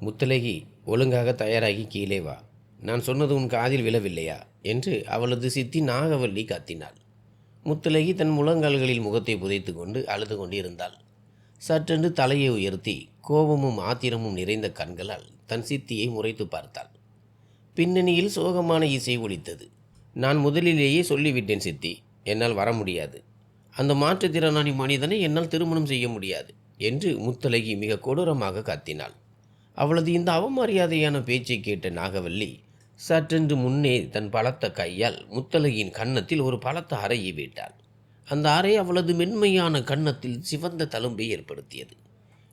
முத்தலகி, ஒழுங்காக தயாராகி கீழே வா. நான் சொன்னது உன் காதில் விழவில்லையா என்று அவளது சித்தி நாகவல்லி கத்தினாள். முத்தலகி தன் முழங்கால்களில் முகத்தை புதைத்து கொண்டு அழுது கொண்டிருந்தாள். சற்றென்று தலையை உயர்த்தி கோபமும் ஆத்திரமும் நிறைந்த கண்களால் தன் சித்தியை முறைத்து பார்த்தாள். பின்னணியில் சோகமான இசை ஒலித்தது. நான் முதலிலேயே சொல்லிவிட்டேன் சித்தி, என்னால் வர முடியாது. அந்த மாற்றுத்திறனாளி மனிதனை என்னால் திருமணம் செய்ய முடியாது என்று முத்தலகி மிக கொடூரமாக கத்தினாள். அவளது இந்த அவமரியாதையான பேச்சை கேட்ட நாகவல்லி சற்றென்று முன்னே தன் பலத்த கையால் முத்தலகியின் கன்னத்தில் ஒரு பலத்த அறையை விட்டாள். அந்த அறை அவளது மென்மையான கன்னத்தில் சிவந்த தழும்பை ஏற்படுத்தியது.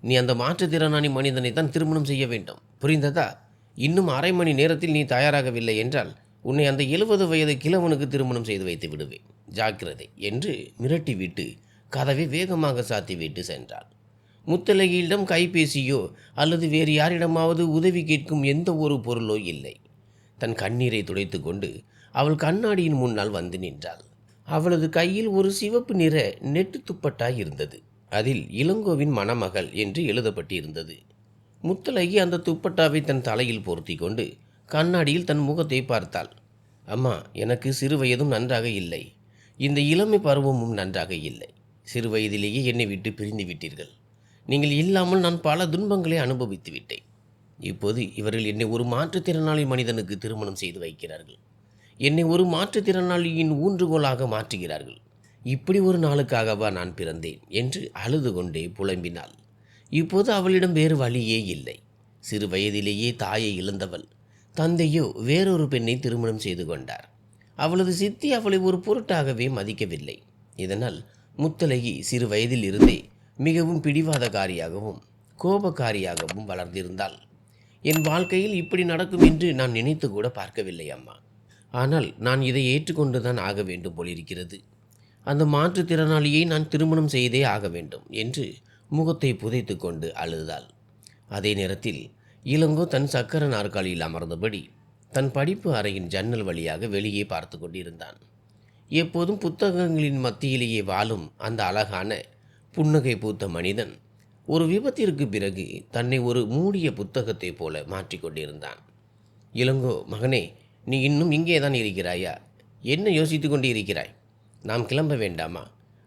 நீ அந்த மாற்றுத்திறனாளி மனிதனை தான் திருமணம் செய்ய வேண்டும், புரிந்ததா? இன்னும் அரை மணி நேரத்தில் நீ தயாராகவில்லை என்றால் உன்னை அந்த 70 வயது கிழவனுக்கு திருமணம் செய்து வைத்து விடுவேன், ஜாக்கிரதை என்று மிரட்டிவிட்டு கதவை வேகமாக சாத்திவிட்டு சென்றாள். முத்தலகியிடம் கைபேசியோ அல்லது வேறு யாரிடமாவது உதவி கேட்கும் எந்த ஒரு பொருளோ இல்லை. தன் கண்ணீரை துடைத்து கொண்டு அவள் கண்ணாடியின் முன்னால் வந்து நின்றாள். அவளது கையில் ஒரு சிவப்பு நிற நெட்டு துப்பட்டா இருந்தது. அதில் இளங்கோவின் மணமகள் என்று எழுதப்பட்டிருந்தது. முத்தலகி அந்த துப்பட்டாவை தன் தலையில் பொருத்தி கொண்டு கண்ணாடியில் தன் முகத்தை பார்த்தாள். அம்மா, எனக்கு சிறு வயதும் நன்றாக இல்லை, இந்த இளமை பருவமும் நன்றாக இல்லை. சிறு வயதிலேயே என்னை விட்டு பிரிந்து விட்டீர்கள். நீங்கள் இல்லாமல் நான் பல துன்பங்களை அனுபவித்து விட்டேன். இப்போது இவர்கள் என்னை ஒரு மாற்றுத்திறனாளி மனிதனுக்கு திருமணம் செய்து வைக்கிறார்கள். என்னை ஒரு மாற்றுத்திறனாளியின் ஊன்றுகோலாக மாற்றுகிறார்கள். இப்படி ஒரு நாளுக்காகவா நான் பிறந்தேன் என்று அழுது கொண்டே புலம்பினாள். இப்போது அவளிடம் வேறு வழியே இல்லை. சிறு வயதிலேயே தாயை இழந்தவள் தந்தையோ வேறொரு பெண்ணை திருமணம் செய்து கொண்டார். அவளது சித்தி அவளை ஒரு பொருட்டாகவே மதிக்கவில்லை. இதனால் முத்தலகி சிறு வயதில் இருந்தே மிகவும் பிடிவாதக்காரியாகவும் கோபக்காரியாகவும் வளர்ந்திருந்தாள். என் வாழ்க்கையில் இப்படி நடக்கும் என்று நான் நினைத்து கூட பார்க்கவில்லை அம்மா. ஆனால் நான் இதை ஏற்றுக்கொண்டுதான் ஆக வேண்டும் போலிருக்கிறது. அந்த மாற்றுத்திறனாளியை நான் திருமணம் செய்தே ஆக வேண்டும் என்று முகத்தை புதைத்து கொண்டு அழுதாள். அதே நேரத்தில் இளங்கோ தன் சக்கர நாற்காலியில் அமர்ந்தபடி தன் படிப்பு அறையின் ஜன்னல் வழியாக வெளியே பார்த்து கொண்டிருந்தான். எப்போதும் புத்தகங்களின் மத்தியிலேயே வாழும் அந்த அழகான புன்னகை பூத்த மனிதன் ஒரு விபத்திற்கு பிறகு தன்னை ஒரு மூடிய புத்தகத்தை போல மாற்றிக்கொண்டிருந்தான். இளங்கோ, மகனே, நீ இன்னும் இங்கே தான் இருக்கிறாயா? என்ன யோசித்து கொண்டு இருக்கிறாய்? நாம் கிளம்ப வேண்டாமா?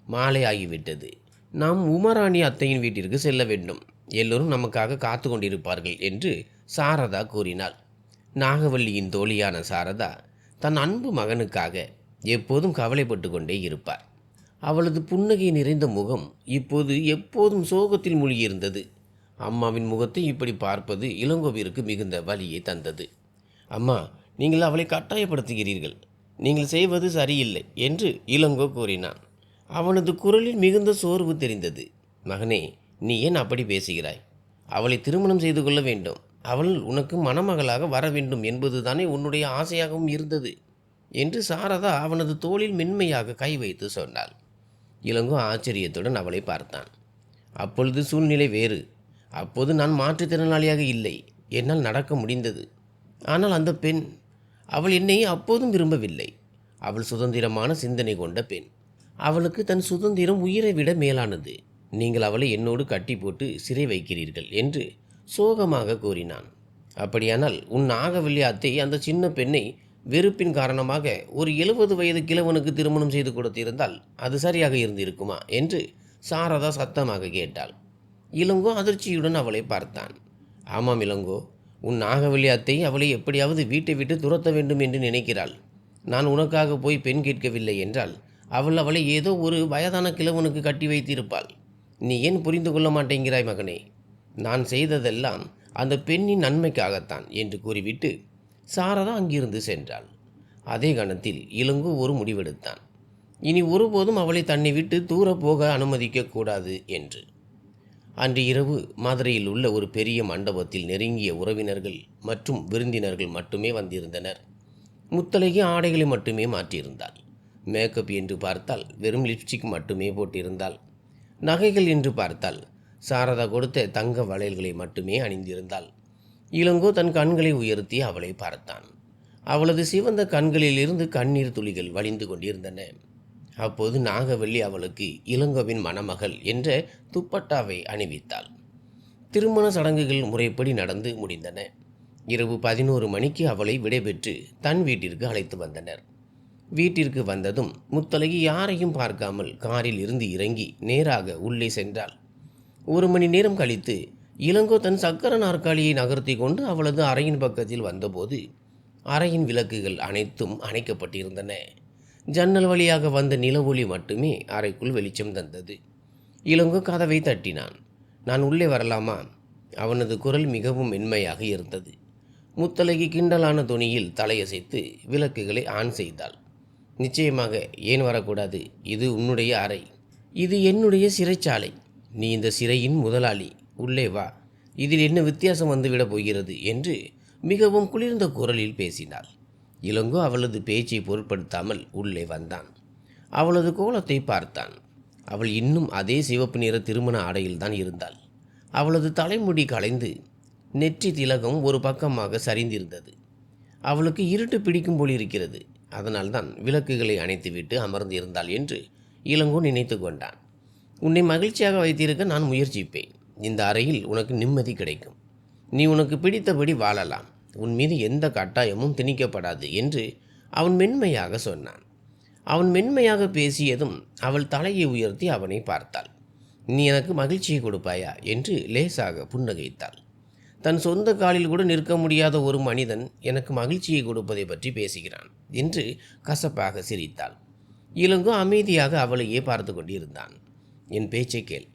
மாலை ஆகிவிட்டது. நாம் உமாராணி அத்தையின் வீட்டிற்கு செல்ல வேண்டும். எல்லோரும் நமக்காக காத்து கொண்டிருப்பார்கள் என்று சாரதா கூறினாள். நாகவல்லியின் தோழியான சாரதா தன் அன்பு மகனுக்காக எப்போதும் கவலைப்பட்டு கொண்டே இருப்பார். அவளது புன்னகை நிறைந்த முகம் இப்போது எப்போதும் சோகத்தில் மூழ்கியிருந்தது. அம்மாவின் முகத்தை இப்படி பார்ப்பது இளங்கோவிற்கு மிகுந்த வலியை தந்தது. அம்மா, நீங்கள் அவளை கட்டாயப்படுத்துகிறீர்கள். நீங்கள் செய்வது சரியில்லை என்று இளங்கோ கூறினான். அவனது குரலில் மிகுந்த சோர்வு தெரிந்தது. மகனே, நீ ஏன் அப்படி பேசுகிறாய்? அவளை திருமணம் செய்து கொள்ள வேண்டும். அவள் உனக்கு மணமகளாக வர வேண்டும் என்பதுதானே உன்னுடைய ஆசையாகவும் இருந்தது என்று சாரதா அவனது தோளில் மென்மையாக கை வைத்து சொன்னாள். இளங்கோ ஆச்சரியத்துடன் அவளை பார்த்தான். அப்பொழுது சூழ்நிலை வேறு. அப்போது நான் மாற்றுத்திறனாளியாக இல்லை. என்னால் நடக்க முடிந்தது. ஆனால் அந்த பெண், அவள் என்னை அப்போதும் விரும்பவில்லை. அவள் சுதந்திரமான சிந்தனை கொண்ட பெண். அவளுக்கு தன் சுதந்திரம் உயிரை விட மேலானது. நீங்கள் அவளை என்னோடு கட்டி போட்டு சிறை வைக்கிறீர்கள் என்று சோகமாக கூறினான். அப்படியானால் உன் நாகவல்லி அத்தை அந்த சின்ன பெண்ணை வெறுப்பின் காரணமாக ஒரு 70 வயது கிழவனுக்கு திருமணம் செய்து கொடுத்திருந்தால் அது சரியாக இருந்திருக்குமா என்று சாரதா சத்தமாக கேட்டாள். இளங்கோ அதிர்ச்சியுடன் அவளை பார்த்தான். ஆமாம் இளங்கோ, உன் நாகவல்லி அத்தை அவளை எப்படியாவது வீட்டை விட்டு துரத்த வேண்டும் என்று நினைக்கிறாள். நான் உனக்காக போய் பெண் கேட்கவில்லை என்றால் அவளை ஏதோ ஒரு வயதான கிழவனுக்கு கட்டி வைத்திருப்பாள். நீ ஏன் புரிந்து கொள்ள மாட்டேங்கிறாய் மகனே? நான் செய்ததெல்லாம் அந்த பெண்ணின் நன்மைக்காகத்தான் என்று கூறிவிட்டு சாரதா அங்கிருந்து சென்றாள். அதே கணத்தில் இளங்கோ ஒரு முடிவெடுத்தான். இனி ஒருபோதும் அவளை தன்னை விட்டு தூர போக அனுமதிக்கக்கூடாது என்று. அன்று இரவு மதுரையில் உள்ள ஒரு பெரிய மண்டபத்தில் நெருங்கிய உறவினர்கள் மற்றும் விருந்தினர்கள் மட்டுமே வந்திருந்தனர். முத்தலகி ஆடைகளை மட்டுமே மாற்றியிருந்தாள். மேக்கப் என்று பார்த்தால் வெறும் லிப்ஸ்டிக் மட்டுமே போட்டிருந்தாள். நகைகள் என்று பார்த்தால் சாரதா கொடுத்த தங்க வளையல்களை மட்டுமே அணிந்திருந்தாள். இளங்கோ தன் கண்களை உயர்த்தி அவளை பார்த்தான். அவளது சிவந்த கண்களிலிருந்து கண்ணீர் துளிகள் வழிந்து கொண்டிருந்தன. அப்போது நாகவல்லி அவளுக்கு இளங்கோவின் மணமகள் என்ற துப்பட்டாவை அணிவித்தாள். திருமண சடங்குகள் முறைப்படி நடந்து முடிந்தன. இரவு 11 மணிக்கு அவளை விடைபெற்று தன் வீட்டிற்கு அழைத்து வந்தனர். வீட்டிற்கு வந்ததும் முத்தழகி யாரையும் பார்க்காமல் காரில் இருந்து இறங்கி நேராக உள்ளே சென்றாள். 1 மணி நேரம் கழித்து இளங்கோ தன் சக்கர நாற்காலியை நகர்த்தி கொண்டு அவளது அறையின் பக்கத்தில் வந்தபோது அறையின் விளக்குகள் அனைத்தும் அணைக்கப்பட்டிருந்தன. ஜன்னல் வழியாக வந்த நில ஒளி மட்டுமே அறைக்குள் வெளிச்சம் தந்தது. இளங்கோ கதவை தட்டினான். நான் உள்ளே வரலாமா? அவனது குரல் மிகவும் மென்மையாக இருந்தது. முத்தழகி கிண்டலான துணியில் தலையசைத்து விளக்குகளை ஆன் செய்தாள். நிச்சயமாக, ஏன் வரக்கூடாது? இது உன்னுடைய அறை. இது என்னுடைய சிறைச்சாலை. நீ இந்த சிறையின் முதலாளி. உள்ளே வா. இதில் என்ன வித்தியாசம் வந்துவிடப் போகிறது என்று மிகவும் குளிர்ந்த குரலில் பேசினாள். இளங்கோ அவளது பேச்சை பொருட்படுத்தாமல் உள்ளே வந்தான். அவளது கோலத்தை பார்த்தான். அவள் இன்னும் அதே சிவப்பு நிற திருமண ஆடையில்தான் இருந்தாள். அவளது தலைமுடி கலைந்து நெற்றி திலகம் ஒரு பக்கமாக சரிந்திருந்தது. அவளுக்கு இருட்டு பிடிக்கும் போல் இருக்கிறது. அதனால்தான் விளக்குகளை அணைத்துவிட்டு அமர்ந்திருந்தாள் என்று இளங்கோ நினைத்து கொண்டான். உன்னை மகிழ்ச்சியாக வைத்திருக்க நான் முயற்சிப்பேன். இந்த அறையில் உனக்கு நிம்மதி கிடைக்கும். நீ உனக்கு பிடித்தபடி வாழலாம். உன் மீது எந்த கட்டாயமும் திணிக்கப்படாது என்று அவன் மென்மையாக சொன்னான். அவன் மென்மையாக பேசியதும் அவள் தலையை உயர்த்தி அவனை பார்த்தாள். நீ எனக்கு மகிழ்ச்சியை கொடுப்பாயா என்று லேசாக புன்னகைத்தாள். தன் சொந்த காலில் கூட நிற்க முடியாத ஒரு மனிதன் எனக்கு மகிழ்ச்சியை கொடுப்பதை பற்றி பேசுகிறான் என்று கசப்பாக சிரித்தாள். இளங்கோ அமைதியாக அவளையே பார்த்து கொண்டிருந்தான். என் பேச்சை கேள்.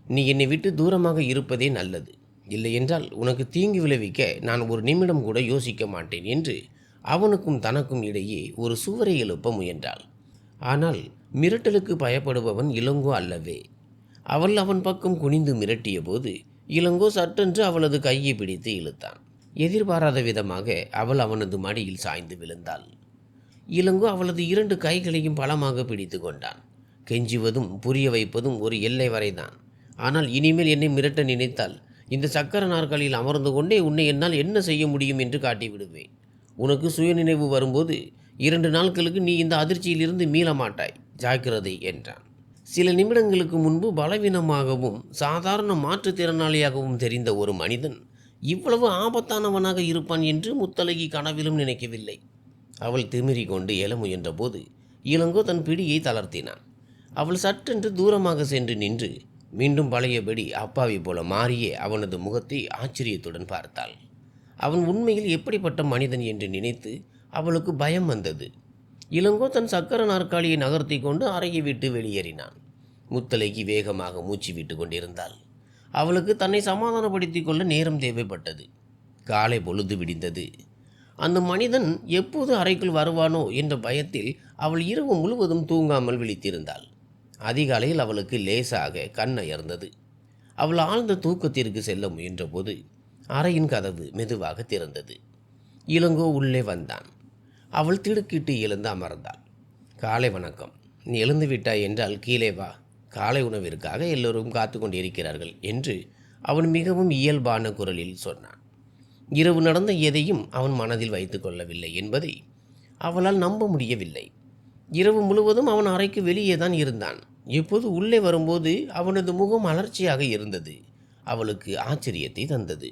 நீ என்னை விட்டு தூரமாக இருப்பதே நல்லது. இல்லையென்றால் உனக்கு தீங்கு விளைவிக்க நான் ஒரு நிமிடம் கூட யோசிக்க மாட்டேன் என்று அவனுக்கும் தனக்கும் இடையே ஒரு சுவரை எழுப்ப முயன்றாள். ஆனால் மிரட்டலுக்கு பயப்படுபவன் இளங்கோ அல்லவே. அவள் அவன் பக்கம் குனிந்து மிரட்டிய போது இளங்கோ சட்டென்று அவளது கையை பிடித்து இழுத்தான். எதிர்பாராத விதமாக அவள் அவனது மடியில் சாய்ந்து விழுந்தாள். இளங்கோ அவளது 2 கைகளையும் பலமாக பிடித்து கொண்டான். கெஞ்சுவதும் புரிய வைப்பதும் ஒரு எல்லை வரைதான். ஆனால் இனிமேல் என்னை மிரட்ட நினைத்தால் இந்த சக்கர நாற்காலியில் அமர்ந்து கொண்டே உன்னை என்னால் என்ன செய்ய முடியும் என்று காட்டிவிடுவேன். உனக்கு சுயநினைவு வரும்போது 2 நாட்களுக்கு நீ இந்த அதிர்ச்சியிலிருந்து மீள மாட்டாய். ஜாக்கிரதை என்றான். சில நிமிடங்களுக்கு முன்பு பலவீனமாகவும் சாதாரண மாற்றுத்திறனாளியாகவும் தெரிந்த ஒரு மனிதன் இவ்வளவு ஆபத்தானவனாக இருப்பான் என்று முத்தழகி கனவிலும் நினைக்கவில்லை. அவள் திமிரி கொண்டு எழ முயன்ற போது இளங்கோ தன் பிடியை தளர்த்தினான். அவள் சட்டென்று தூரமாக சென்று நின்று மீண்டும் பழையபடி அப்பாவி போல மாறிய அவனது முகத்தை ஆச்சரியத்துடன் பார்த்தாள். அவன் உண்மையில் எப்படிப்பட்ட மனிதன் என்று நினைத்து அவளுக்கு பயம் வந்தது. இளங்கோ தன் சக்கர நாற்காலியை நகர்த்தி கொண்டு அறையை விட்டு வெளியேறினான். முத்தழகி வேகமாக மூச்சு விட்டு கொண்டிருந்தாள். அவளுக்கு தன்னை சமாதானப்படுத்திக் கொள்ள நேரம் தேவைப்பட்டது. காலை பொழுது விடிந்தது. அந்த மனிதன் எப்போது அறைக்குள் வருவானோ என்ற பயத்தில் அவள் இரவு முழுவதும் தூங்காமல் விழித்திருந்தாள். அதிகாலையில் அவளுக்கு லேசாக கண் அயர்ந்தது. அவள் ஆழ்ந்த தூக்கத்திற்கு செல்ல முயன்றபோது அறையின் கதவு மெதுவாக திறந்தது. இளங்கோ உள்ளே வந்தான். அவள் திடுக்கிட்டு எழுந்து அமர்ந்தாள். காலை வணக்கம். நீ எழுந்து விட்டாய் என்றால் கீழே வா. காலை உணவிற்காக எல்லோரும் காத்து கொண்டிருக்கிறார்கள் என்று அவன் மிகவும் இயல்பான குரலில் சொன்னான். இரவு நடந்த எதையும் அவன் மனதில் வைத்து கொள்ளவில்லை என்பதை அவளால் நம்ப முடியவில்லை. இரவு முழுவதும் அவன் அறைக்கு வெளியே தான் இருந்தான். இப்போது உள்ளே வரும்போது அவனது முகம் அலர்ச்சியாக இருந்தது. அவளுக்கு ஆச்சரியத்தை தந்தது.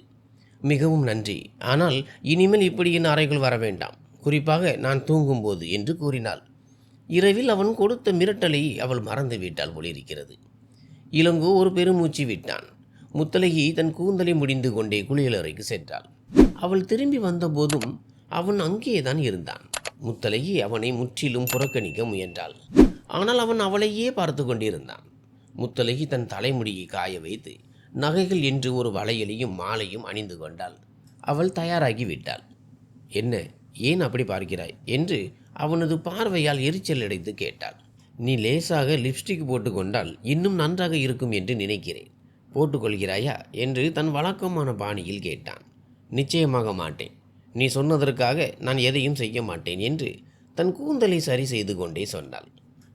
மிகவும் நன்றி. ஆனால் இனிமேல் இப்படி என் அறைக்குள் வர வேண்டாம். குறிப்பாக நான் தூங்கும்போது என்று கூறினாள். இரவில் அவன் கொடுத்த மிரட்டலை அவள் மறந்து விட்டாள் போலிருக்கிறது. இளங்கோ ஒரு பெருமூச்சு விட்டான். முத்தழகி தன் கூந்தலை முடிந்து கொண்டே குளியலறைக்கு சென்றாள். அவள் திரும்பி வந்தபோதும் அவன் அங்கேதான் இருந்தான். முத்தழகி அவனை முற்றிலும் புறக்கணிக்க முயன்றாள். ஆனால் அவன் அவளையே பார்த்து கொண்டிருந்தான். முத்தழகி தன் தலைமுடியை காய வைத்து நகைகள் என்று ஒரு வளையலையும் மாலையும் அணிந்து கொண்டாள். அவள் தயாராகி விட்டாள். என்ன, ஏன் அப்படி பார்க்கிறாய் என்று அவனது பார்வையால் எரிச்சல் அடைத்து கேட்டாள். நீ லேசாக லிப்ஸ்டிக் போட்டுக்கொண்டால் இன்னும் நன்றாக இருக்கும் என்று நினைக்கிறேன். போட்டுக்கொள்கிறாயா என்று தன் வழக்கமான பாணியில் கேட்டான். நிச்சயமாக மாட்டேன். நீ சொன்னதற்காக நான் எதையும் செய்ய மாட்டேன் என்று தன் கூந்தலை சரி செய்து கொண்டே சொன்னாள்.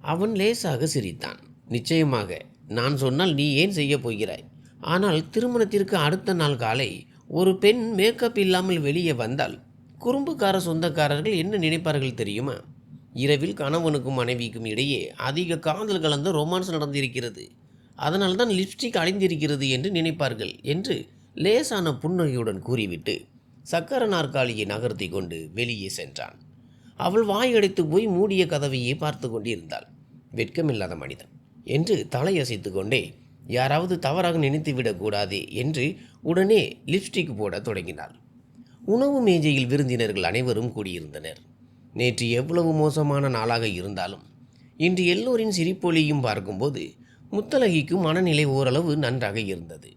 அவன் லேசாக சிரித்தான். நிச்சயமாக நான் சொன்னால் நீ ஏன் செய்ய போகிறாய்? ஆனால் திருமணத்திற்கு அடுத்த நாள் காலை ஒரு பெண் மேக்கப் இல்லாமல் வெளியே வந்தால் குறும்புக்கார சொந்தக்காரர்கள் என்ன நினைப்பார்கள் தெரியுமா? இரவில் கணவனுக்கும் மனைவிக்கும் இடையே அதிக காதல் கலந்த ரொமான்ஸ் நடந்திருக்கிறது. அதனால்தான் லிப்ஸ்டிக் அடைந்திருக்கிறது என்று நினைப்பார்கள் என்று லேசான புன்னகையுடன் கூறிவிட்டு சக்கர நாற்காலியை நகர்த்தி கொண்டு வெளியே சென்றான். அவள் வாயடைத்து போய் மூடிய கதவையே பார்த்து கொண்டிருந்தாள். வெட்கமில்லாத மனிதன் என்று தலையசைத்து கொண்டே யாராவது தவறாக நினைத்துவிடக்கூடாதே என்று உடனே லிப்ஸ்டிக் போட தொடங்கினாள். உணவு மேஜையில் விருந்தினர்கள் அனைவரும் கூடியிருந்தனர். நேற்று எவ்வளவு மோசமான நாளாக இருந்தாலும் இன்று எல்லோரின் சிரிப்பொலியும் பார்க்கும்போது முத்தழகிக்கு மனநிலை ஓரளவு நன்றாக இருந்தது.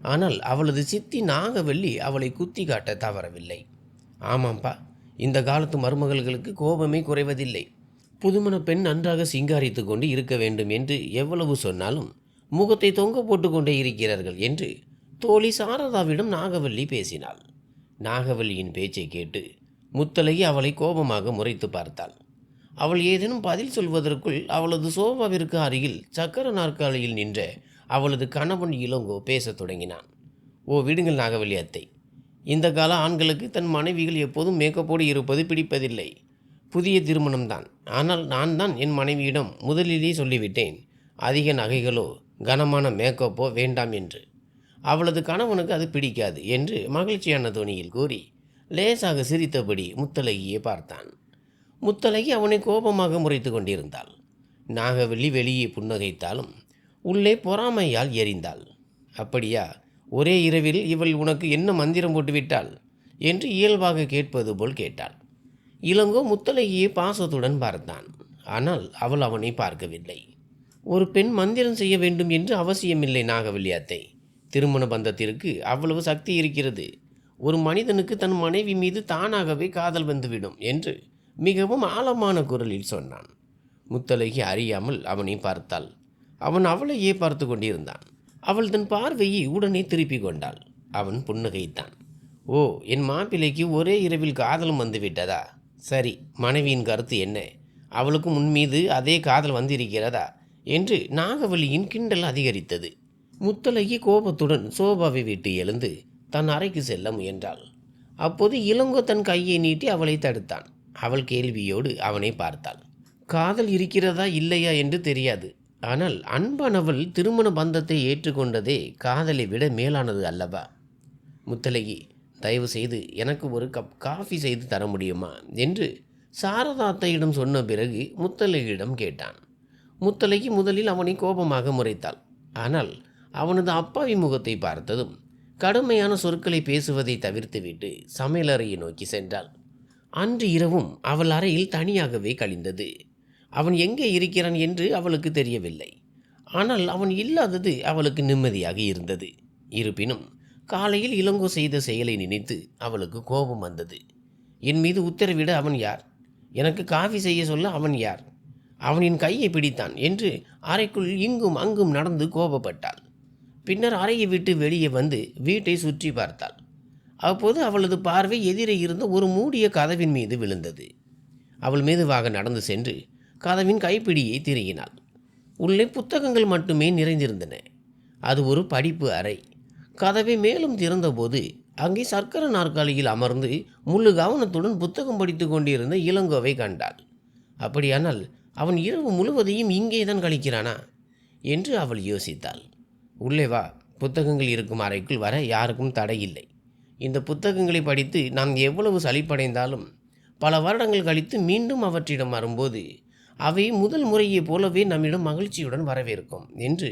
ஆனால் அவளது சித்தி நாகவல்லி அவளை குத்தி காட்ட தவறவில்லை. ஆமாம்பா, இந்த காலத்து மருமகள்களுக்கு கோபமே குறைவதில்லை. புதுமண பெண் நன்றாக சிங்காரித்து கொண்டு இருக்க வேண்டும் என்று எவ்வளவு சொன்னாலும் முகத்தை தொங்க போட்டு கொண்டே இருக்கிறார்கள் என்று தோழி சாரதாவிடம் நாகவல்லி பேசினாள். நாகவல்லியின் பேச்சை கேட்டு முத்தழகி அவளை கோபமாக முறைத்து பார்த்தாள். அவள் ஏதேனும் பதில் சொல்வதற்குள் அவளது சோபாவிற்கு அருகில் சக்கர நாற்காலியில் நின்ற அவளது கணவன் இளங்கோ பேசத் தொடங்கினான். ஓ விடுங்கள் நாகவல்லி அத்தை, இந்த கால ஆண்களுக்கு தன் மனைவிகள் எப்போதும் மேக்கப்போடு இருப்பது பிடிப்பதில்லை. புதிய திருமணம்தான். ஆனால் நான் தான் என் மனைவியிடம் முதலிலே சொல்லிவிட்டேன், அதிக நகைகளோ கனமான மேக்கப்போ வேண்டாம் என்று. அவளது கணவனுக்கு அது பிடிக்காது என்று மகிழ்ச்சியான தொனியில் கூறி லேசாக சிரித்தபடி முத்தழகியை பார்த்தான். முத்தழகி அவனை கோபமாக முறைத்து கொண்டிருந்தாள். நாகவல்லி வெளியே புன்னகைத்தாலும் உள்ளே பொறாமையால் எரிந்தாள். அப்படியா, ஒரே இரவில் இவள் உனக்கு என்ன மந்திரம் போட்டுவிட்டாள் என்று இயல்பாக கேட்பது போல் கேட்டாள். இளங்கோ முத்தழகியை பாசத்துடன் பார்த்தான். ஆனால் அவள் அவனை பார்க்கவில்லை. ஒரு பெண் மந்திரம் செய்ய வேண்டும் என்று அவசியமில்லை நாகவல்லி அத்தை. திருமண பந்தத்திற்கு அவ்வளவு சக்தி இருக்கிறது. ஒரு மனிதனுக்கு தன் மனைவி மீது தானாகவே காதல் வந்துவிடும் என்று மிகவும் ஆழமான குரலில் சொன்னான். முத்தழகி அறியாமல் அவனை பார்த்தாள். அவன் அவளையே பார்த்து கொண்டிருந்தான். அவள் தன் பார்வையை உடனே திருப்பி கொண்டாள். அவன் புன்னகைத்தான். ஓ, என் மாப்பிள்ளைக்கு ஒரே இரவில் காதலும் வந்துவிட்டதா? சரி, மனைவியின் கருத்து என்ன? அவளுக்கு முன்மீது அதே காதல் வந்திருக்கிறதா என்று நாகவல்லியின் கிண்டல் அதிகரித்தது. முத்தழகி கோபத்துடன் சோபாவை விட்டு எழுந்து தன் அறைக்கு செல்ல முயன்றாள். அப்போது இளங்கோ தன் கையை நீட்டி அவளை தடுத்தான். அவள் கேள்வியோடு அவனை பார்த்தாள். காதல் இருக்கிறதா இல்லையா என்று தெரியாது. ஆனால் அன்பானவள் திருமண பந்தத்தை ஏற்றுக்கொண்டதே காதலை விட மேலானது அல்லவா? முத்தழகி, தயவு செய்து எனக்கு ஒரு கப் காஃபி செய்து தர முடியுமா என்று சாரதாத்தையிடம் சொன்ன பிறகு முத்தழகியிடம் கேட்டான். முத்தழகி முதலில் அவனை கோபமாக முறைத்தாள். ஆனால் அவனது அப்பாவி முகத்தை பார்த்ததும் கடுமையான சொற்களை பேசுவதை தவிர்த்துவிட்டு சமையலறையை நோக்கி சென்றாள். அன்று இரவும் அவள் அறையில் தனியாகவே கழிந்தது. அவன் எங்கே இருக்கிறான் என்று அவளுக்கு தெரியவில்லை. ஆனால் அவன் இல்லாதது அவளுக்கு நிம்மதியாக இருந்தது. இருப்பினும் காலையில் இளங்கோ செய்த செயலை நினைத்து அவளுக்கு கோபம் வந்தது. என் மீது உத்தரவிட அவன் யார்? எனக்கு காஃபி செய்ய சொல்ல அவன் யார்? அவனின் கையை பிடித்தான் என்று அறைக்குள் இங்கும் அங்கும் நடந்து கோபப்பட்டாள். பின்னர் அறையை விட்டு வெளியே வந்து வீட்டை சுற்றி பார்த்தாள். அப்போது அவளது பார்வை எதிரே இருந்த ஒரு மூடிய கதவின் மீது விழுந்தது. அவள் மெதுவாக நடந்து சென்று கதவின் கைப்பிடியை திருகினாள். உள்ளே புத்தகங்கள் மட்டுமே நிறைந்திருந்தன. அது ஒரு படிப்பு அறை. கதவை மேலும் திறந்தபோது அங்கே சர்க்கர நாற்காலியில் அமர்ந்து முழு கவனத்துடன் புத்தகம் படித்து கொண்டிருந்த இளங்கோவை கண்டாள். அப்படியானால் அவன் இரவு முழுவதையும் இங்கே தான் கழிக்கிறானா என்று அவள் யோசித்தாள். உள்ளே வா, புத்தகங்கள் இருக்கும் அறைக்குள் வர யாருக்கும் தடையில்லை. இந்த புத்தகங்களை படித்து நாம் எவ்வளவு சலிப்படைந்தாலும் பல வருடங்கள் கழித்து மீண்டும் அவற்றிடம் வரும்போது அவை முதல் முறையைப் போலவே நம்மிடம் மகிழ்ச்சியுடன் வரவேற்கும் என்று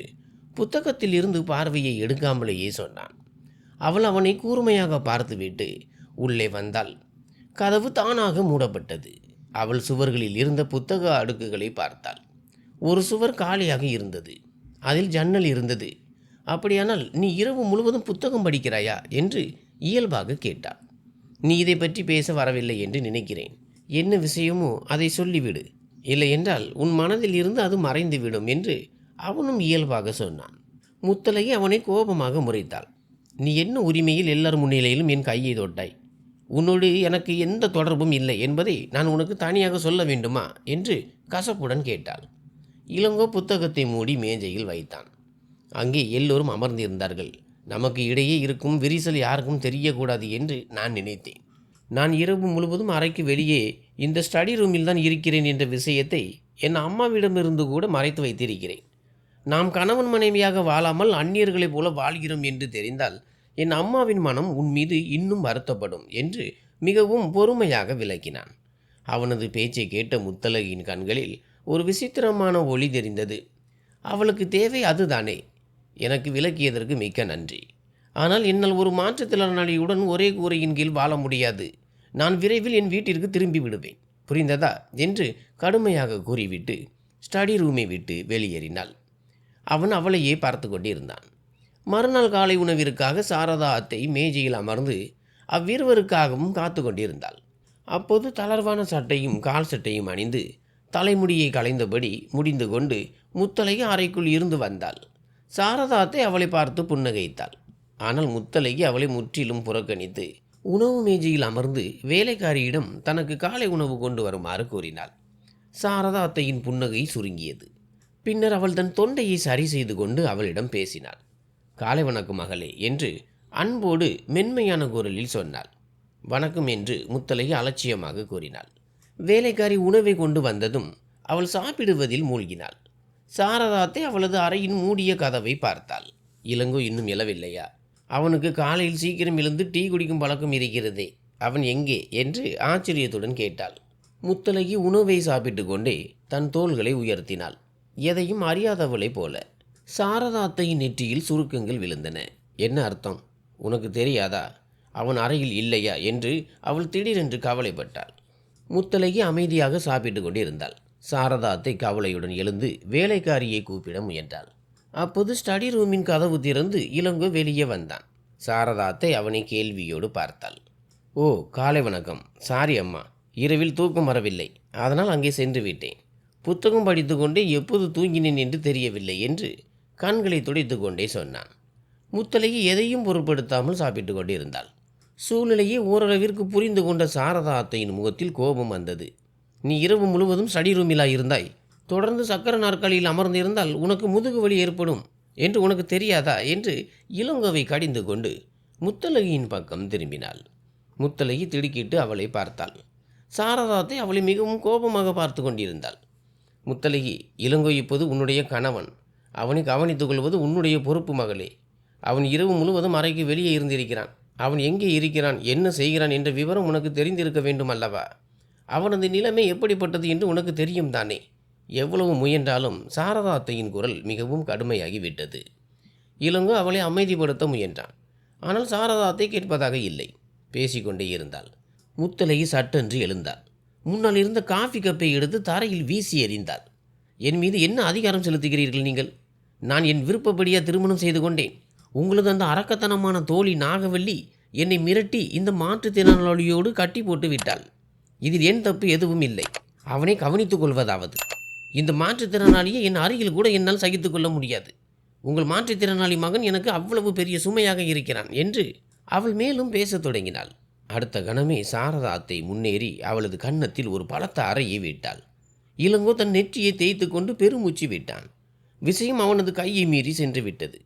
புத்தகத்தில் இருந்து பார்வையை எடுக்காமலேயே சொன்னான். அவள் அவனை கூர்மையாக பார்த்துவிட்டு உள்ளே வந்தாள். கதவு தானாக மூடப்பட்டது. அவள் சுவர்களில் இருந்த புத்தக அடுக்குகளை பார்த்தாள். ஒரு சுவர் காலியாக இருந்தது. அதில் ஜன்னல் இருந்தது. அப்படியானால் நீ இரவு முழுவதும் புத்தகம் படிக்கிறாயா என்று இயல்பாக கேட்டாள். நீ இதை பற்றி பேச வரவில்லை என்று நினைக்கிறேன். என்ன விஷயமோ அதை சொல்லிவிடு, இல்லை என்றால் உன் மனதில் இருந்து அது மறைந்துவிடும் என்று அவனும் இயல்பாக சொன்னான். முத்தழகி அவனை கோபமாக முறைத்தாள். நீ என்ன உரிமையில் எல்லார் முன்னிலையிலும் என் கையை தொட்டாய்? உன்னோடு எனக்கு எந்த தொடர்பும் இல்லை என்பதை நான் உனக்கு தனியாக சொல்ல வேண்டுமா என்று கசப்புடன் கேட்டாள். இளங்கோ புத்தகத்தை மூடி மேஜையில் வைத்தான். அங்கே எல்லோரும் அமர்ந்திருந்தார்கள். நமக்கு இடையே இருக்கும் விரிசல் யாருக்கும் தெரியக்கூடாது என்று நான் நினைத்தேன். நான் இரவு முழுவதும் அறைக்கு வெளியே இந்த ஸ்டடி ரூமில் தான் இருக்கிறேன் என்ற விஷயத்தை என் அம்மாவிடமிருந்து கூட மறைத்து வைத்திருக்கிறேன். நாம் கணவன் மனைவியாக வாழாமல் அந்நியர்களைப் போல வாழ்கிறோம் என்று தெரிந்தால் என் அம்மாவின் மனம் உன் மீது இன்னும் வருத்தப்படும் என்று மிகவும் பொறுமையாக விளக்கினான். அவனது பேச்சை கேட்ட முத்தழகியின் கண்களில் ஒரு விசித்திரமான ஒளி தெரிந்தது. அவளுக்கு தேவை அதுதானே. எனக்கு விளக்கியதற்கு மிக்க நன்றி. ஆனால் என்னால் ஒரு மாற்றுத்திறனாளியுடன் ஒரே கூரையின் கீழ் வாழ முடியாது. நான் விரைவில் என் வீட்டிற்கு திரும்பி விடுவேன், புரிந்ததா என்று கடுமையாக கூறிவிட்டு ஸ்டடி ரூமை விட்டு வெளியேறினாள். அவன் அவளையே பார்த்து கொண்டிருந்தான். மறுநாள் காலை உணவிற்காக சாரதா அத்தை மேஜையில் அமர்ந்து அவ்விருவருக்காகவும் காத்து கொண்டிருந்தாள். அப்போது தளர்வான சட்டையும் கால் சட்டையும் அணிந்து தலைமுடியை களைந்தபடி முடிந்து கொண்டு முத்தழகி அறைக்குள் இருந்து வந்தாள். சாரதா அத்தை அவளை பார்த்து புன்னகைத்தாள். ஆனால் முத்தழகி அவளை முற்றிலும் புறக்கணித்து உணவு மேஜையில் அமர்ந்து வேலைக்காரியிடம் தனக்கு காலை உணவு கொண்டு வருமாறு கூறினாள். சாரதா அத்தையின் புன்னகை சுருங்கியது. பின்னர் அவள் தன் தொண்டையை சரி செய்து கொண்டு அவளிடம் பேசினாள். காலை வணக்கம் மகளே என்று அன்போடு மென்மையான குரலில் சொன்னாள். வணக்கம் என்று முத்தழகி அலட்சியமாக கூறினாள். வேலைக்காரி உணவை கொண்டு வந்ததும் அவள் சாப்பிடுவதில் மூழ்கினாள். சாரதாத்தை அவளது அறையின் மூடிய கதவை பார்த்தாள். இளங்கோ இன்னும் எழவில்லையா? அவனுக்கு காலையில் சீக்கிரம் எழுந்து டீ குடிக்கும் பழக்கம் இருக்கிறதே, அவன் எங்கே என்று ஆச்சரியத்துடன் கேட்டாள். முத்தழகி உணவை சாப்பிட்டு கொண்டே தன் தோள்களை உயர்த்தினாள், எதையும் அறியாதவளை போல. சாரதாத்தையின் நெற்றியில் சுருக்கங்கள் விழுந்தன. என்ன அர்த்தம்? உனக்கு தெரியாதா? அவன் அறையில் இல்லையா என்று அவள் திடீரென்று கவலைப்பட்டாள். முத்தழகி அமைதியாக சாப்பிட்டு கொண்டிருந்தாள். சாரதாத்தை கவலையுடன் எழுந்து வேலைக்காரியை கூப்பிட முயன்றாள். அப்போது ஸ்டடி ரூமின் கதவு திறந்து இளங்கோ வெளியே வந்தான். சாரதாத்தை அவனை கேள்வியோடு பார்த்தாள். ஓ, காலை வணக்கம். சாரி அம்மா, இரவில் தூக்கம் வரவில்லை, அதனால் அங்கே சென்று விட்டேன். புத்தகம் படித்து கொண்டே எப்போது தூங்கினேன் என்று தெரியவில்லை என்று கண்களை துடைத்து கொண்டே சொன்னான். முத்தழகி எதையும் பொருட்படுத்தாமல் சாப்பிட்டு கொண்டிருந்தாள். சூழ்நிலையை ஓரளவிற்கு புரிந்து கொண்ட சாரதா அத்தையின் முகத்தில் கோபம் வந்தது. நீ இரவு முழுவதும் ஸ்டடி ரூமிலா இருந்தாய்? தொடர்ந்து சக்கர நாற்காலியில் அமர்ந்திருந்தால் உனக்கு முதுகு வலி ஏற்படும் என்று உனக்கு தெரியாதா என்று இளங்கோவை கடிந்து கொண்டு முத்தழகியின் பக்கம் திரும்பினாள். முத்தழகி திடுக்கிட்டு அவளை பார்த்தாள். சாரதாத்தை அவளை மிகவும் கோபமாக பார்த்து கொண்டிருந்தாள். முத்தழகி, இளங்கோ இப்போது உன்னுடைய கணவன். அவனை கவனித்துக் கொள்வது உன்னுடைய பொறுப்பு மகளே. அவன் இரவு முழுவதும் அறைக்கு வெளியே இருந்திருக்கிறான். அவன் எங்கே இருக்கிறான், என்ன செய்கிறான் என்ற விவரம் உனக்கு தெரிந்திருக்க வேண்டும் அல்லவா? அவனது நிலைமை எப்படிப்பட்டது என்று உனக்கு தெரியும் தானே? எவ்வளவு முயன்றாலும் சாரதா அத்தையின் குரல் மிகவும் கடுமையாகிவிட்டது. இளங்கோ அவளை அமைதிப்படுத்த முயன்றான். ஆனால் சாரதா அத்தை கேட்பதாக இல்லை. பேசிக்கொண்டே இருந்தாள். முத்தழகி சட்டென்று எழுந்தாள். முன்னால் இருந்த காஃபி கப்பை எடுத்து தரையில் வீசி எறிந்தாள். என் மீது என்ன அதிகாரம் செலுத்துகிறீர்கள் நீங்கள்? நான் என் விருப்பப்படியா திருமணம் செய்து கொண்டேன். உங்களது அந்த அரக்கத்தனமான தோழி நாகவல்லி என்னை மிரட்டி இந்த மாற்றுத்திறனாளியோடு கட்டி போட்டு விட்டாள். இதில் என் தப்பு எதுவும் இல்லை. அவனை கவனித்துக் கொள்வதாவது. இந்த மாற்றுத்திறனாளியை என் அருகில் கூட என்னால் சகித்து கொள்ள முடியாது. உங்கள் மாற்றுத்திறனாளி மகன் எனக்கு அவ்வளவு பெரிய சுமையாக இருக்கிறான் என்று அவள் மேலும் பேசத் தொடங்கினாள். அடுத்த கணமே சாரதா அத்தை முன்னேறி அவளது கன்னத்தில் ஒரு பலத்த அறையை விட்டாள். இளங்கோ தன் நெற்றியை தேய்த்து கொண்டு பெருமூச்சு விட்டான். விஷயம் அவனது கையை மீறி சென்று விட்டது.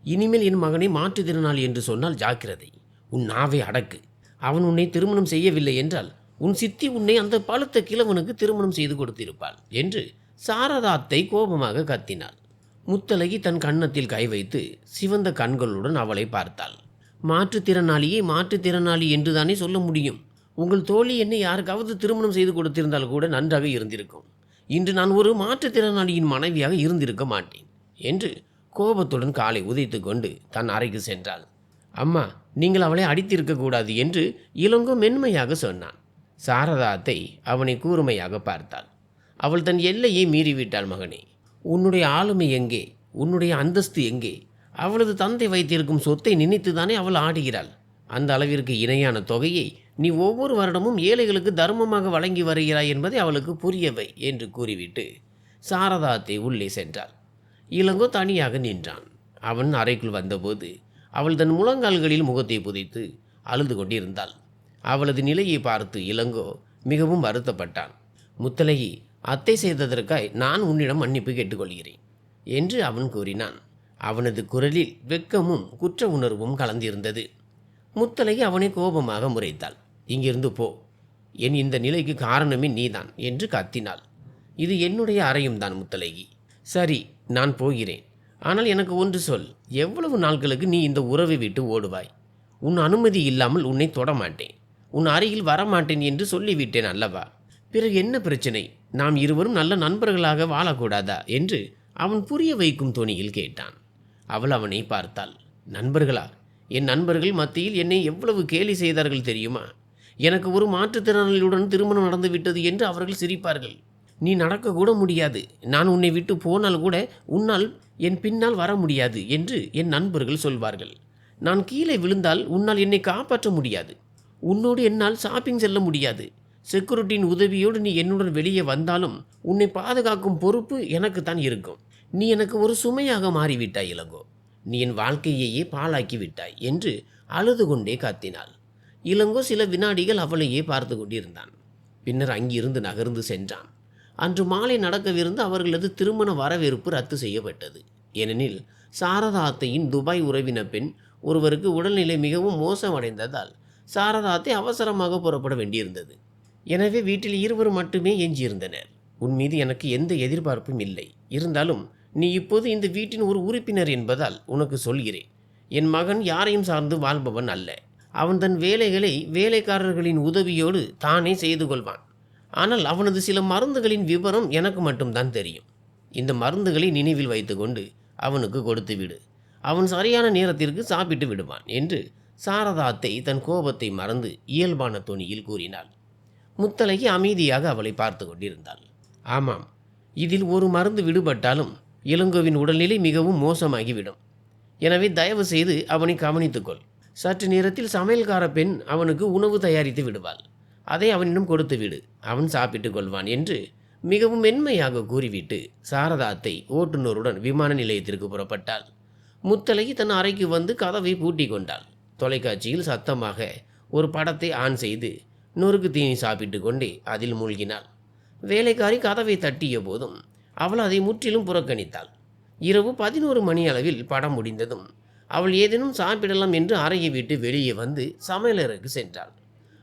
இனிமேல் என் மகனை மாற்றுத்திறனாளி என்று சொன்னால் ஜாக்கிரதை. உன் நாவை அடக்கு. அவன் உன்னை திருமணம் செய்யவில்லை என்றால் உன் சித்தி உன்னை அந்த பழுத்த கிழவனுக்கு திருமணம் செய்து கொடுத்திருப்பாள் என்று சாரதா அத்தை கோபமாக கத்தினாள். முத்தழகி தன் கன்னத்தில் கை வைத்து சிவந்த கண்களுடன் அவளை பார்த்தாள். மாற்றுத்திறனாளியை மாற்றுத்திறனாளி என்றுதானே சொல்ல முடியும்? உங்கள் தோழி என்னை யாருக்காவது திருமணம் செய்து கொடுத்திருந்தால் கூட நன்றாக இருந்திருக்கும். இன்று நான் ஒரு மாற்றுத்திறனாளியின் மனைவியாக இருந்திருக்க மாட்டேன் என்று கோபத்துடன் காலை உதைத்து கொண்டு தன் அறைக்கு சென்றாள். அம்மா, நீங்கள் அவளை அடித்திருக்கக்கூடாது என்று இளங்கோ மென்மையாக சொன்னான். சாரதா அத்தை அவனை கூர்மையாக பார்த்தாள். அவள் தன் எல்லையை மீறிவிட்டாள். மகனே, உன்னுடைய ஆளுமை எங்கே? உன்னுடைய அந்தஸ்து எங்கே? அவளது தந்தை வைத்திருக்கும் சொத்தை நினைத்துதானே அவள் ஆடுகிறாள். அந்த அளவிற்கு இணையான தொகையை நீ ஒவ்வொரு வருடமும் ஏழைகளுக்கு தர்மமாக வழங்கி வருகிறாய் என்பதை அவளுக்கு புரியவை என்று கூறிவிட்டு சாரதா அத்தை உள்ளே சென்றாள். இளங்கோ தனியாக நின்றான். அவன் அறைக்குள் வந்தபோது அவள் தன் முழங்கால்களில் முகத்தை புதைத்து அழுது கொண்டிருந்தாள். அவளது நிலையை பார்த்து இளங்கோ மிகவும் வருத்தப்பட்டான். முத்தழகி, அத்தை செய்ததற்காய் நான் உன்னிடம் மன்னிப்பு கேட்டுக்கொள்கிறேன் என்று அவன் கூறினான். அவனது குரலில் வெட்கமும் குற்ற உணர்வும் கலந்திருந்தது. முத்தழகி அவனை கோபமாக முறைத்தாள். இங்கிருந்து போ, என் இந்த நிலைக்கு காரணமே நீதான் என்று கத்தினாள். இது என்னுடைய அறையும் தான் முத்தழகி. சரி, நான் போகிறேன். ஆனால் எனக்கு ஒன்று சொல், எவ்வளவு நாட்களுக்கு நீ இந்த உறவை விட்டு ஓடுவாய்? உன் அனுமதி இல்லாமல் உன்னை தொடமாட்டேன், உன் அருகில் வரமாட்டேன் என்று சொல்லிவிட்டேன் அல்லவா? பிறகு என்ன பிரச்சனை? நாம் இருவரும் நல்ல நண்பர்களாக வாழக்கூடாதா என்று அவன் புரிய வைக்கும் தொனியில் கேட்டான். அவள் அவனை பார்த்தாள். நண்பர்களா? என் நண்பர்கள் மத்தியில் என்னை எவ்வளவு கேலி செய்தார்கள் தெரியுமா? எனக்கு ஒரு மாற்றுத்திறனாளியுடன் திருமணம் நடந்துவிட்டது என்று அவர்கள் சிரிப்பார்கள். நீ நடக்கக்கூட முடியாது, நான் உன்னை விட்டு போனால் கூட உன்னால் என் பின்னால் வர முடியாது என்று என் நண்பர்கள் சொல்வார்கள். நான் கீழே விழுந்தால் உன்னால் என்னை காப்பாற்ற முடியாது. உன்னோடு என்னால் ஷாப்பிங் செல்ல முடியாது. செக்யூரிட்டியின் உதவியோடு நீ என்னுடன் வெளியே வந்தாலும் உன்னை பாதுகாக்கும் பொறுப்பு எனக்கு தான் இருக்கும். நீ எனக்கு ஒரு சுமையாக மாறிவிட்டாய் இளங்கோ. நீ என் வாழ்க்கையையே பாழாக்கி விட்டாய் என்று அழுது கொண்டே கத்தினாள். இளங்கோ சில வினாடிகள் அவளையே பார்த்து கொண்டிருந்தான். பின்னர் அங்கிருந்து நகர்ந்து சென்றான். அன்று மாலை நடக்கவிருந்து அவர்களது திருமண வரவேற்பு ரத்து செய்யப்பட்டது. ஏனெனில் சாரதா அத்தையின் துபாய் உறவின பெண் ஒருவருக்கு உடல்நிலை மிகவும் மோசமடைந்ததால் சாரதா அத்தை அவசரமாக புறப்பட வேண்டியிருந்தது. எனவே வீட்டில் இருவர் மட்டுமே எஞ்சியிருந்தனர். உன் மீது எனக்கு எந்த எதிர்பார்ப்பும் இல்லை. இருந்தாலும் நீ இப்போது இந்த வீட்டின் ஒரு உறுப்பினர் என்பதால் உனக்கு சொல்கிறேன். என் மகன் யாரையும் சார்ந்து வாழ்பவன் அல்ல. அவன் தன் வேலைகளை வேலைக்காரர்களின் உதவியோடு தானே செய்து கொள்வான். ஆனால் அவனது சில மருந்துகளின் விவரம் எனக்கு மட்டும்தான் தெரியும். இந்த மருந்துகளை நினைவில் வைத்துக்கொண்டு அவனுக்கு கொடுத்து விடு. அவன் சரியான நேரத்திற்கு சாப்பிட்டு விடுவான் என்று சாரதா அத்தை தன் கோபத்தை மறந்து இயல்பான தொனியில் கூறினாள். முத்தழகி அமைதியாக அவளை பார்த்து கொண்டிருந்தாள். ஆமாம், இதில் ஒரு மருந்து விடுபட்டாலும் இளங்கோவின் உடல்நிலை மிகவும் மோசமாகிவிடும். எனவே தயவு செய்து அவனை கவனித்துக்கொள். சற்று நேரத்தில் சமையல்கார பெண் அவனுக்கு உணவு தயாரித்து விடுவாள். அதை அவனிடம் கொடுத்து விடு, அவன் சாப்பிட்டு கொள்வான் என்று மிகவும் மென்மையாக கூறிவிட்டு சாரதா அத்தை ஓட்டுநருடன் விமான நிலையத்திற்கு புறப்பட்டாள். முத்தழகி தன் அறைக்கு வந்து கதவை பூட்டி கொண்டாள். தொலைக்காட்சியில் சத்தமாக ஒரு படத்தை ஆன் செய்து நொறுக்கு தீனி சாப்பிட்டு கொண்டே அதில் மூழ்கினாள். வேலைக்காரி கதவை தட்டிய போதும் அவள் அதை முற்றிலும் புறக்கணித்தாள். இரவு 11 மணி அளவில் படம் முடிந்ததும் அவள் ஏதேனும் சாப்பிடலாம் என்று அறையை விட்டு வெளியே வந்து சமையலறைக்கு சென்றாள்.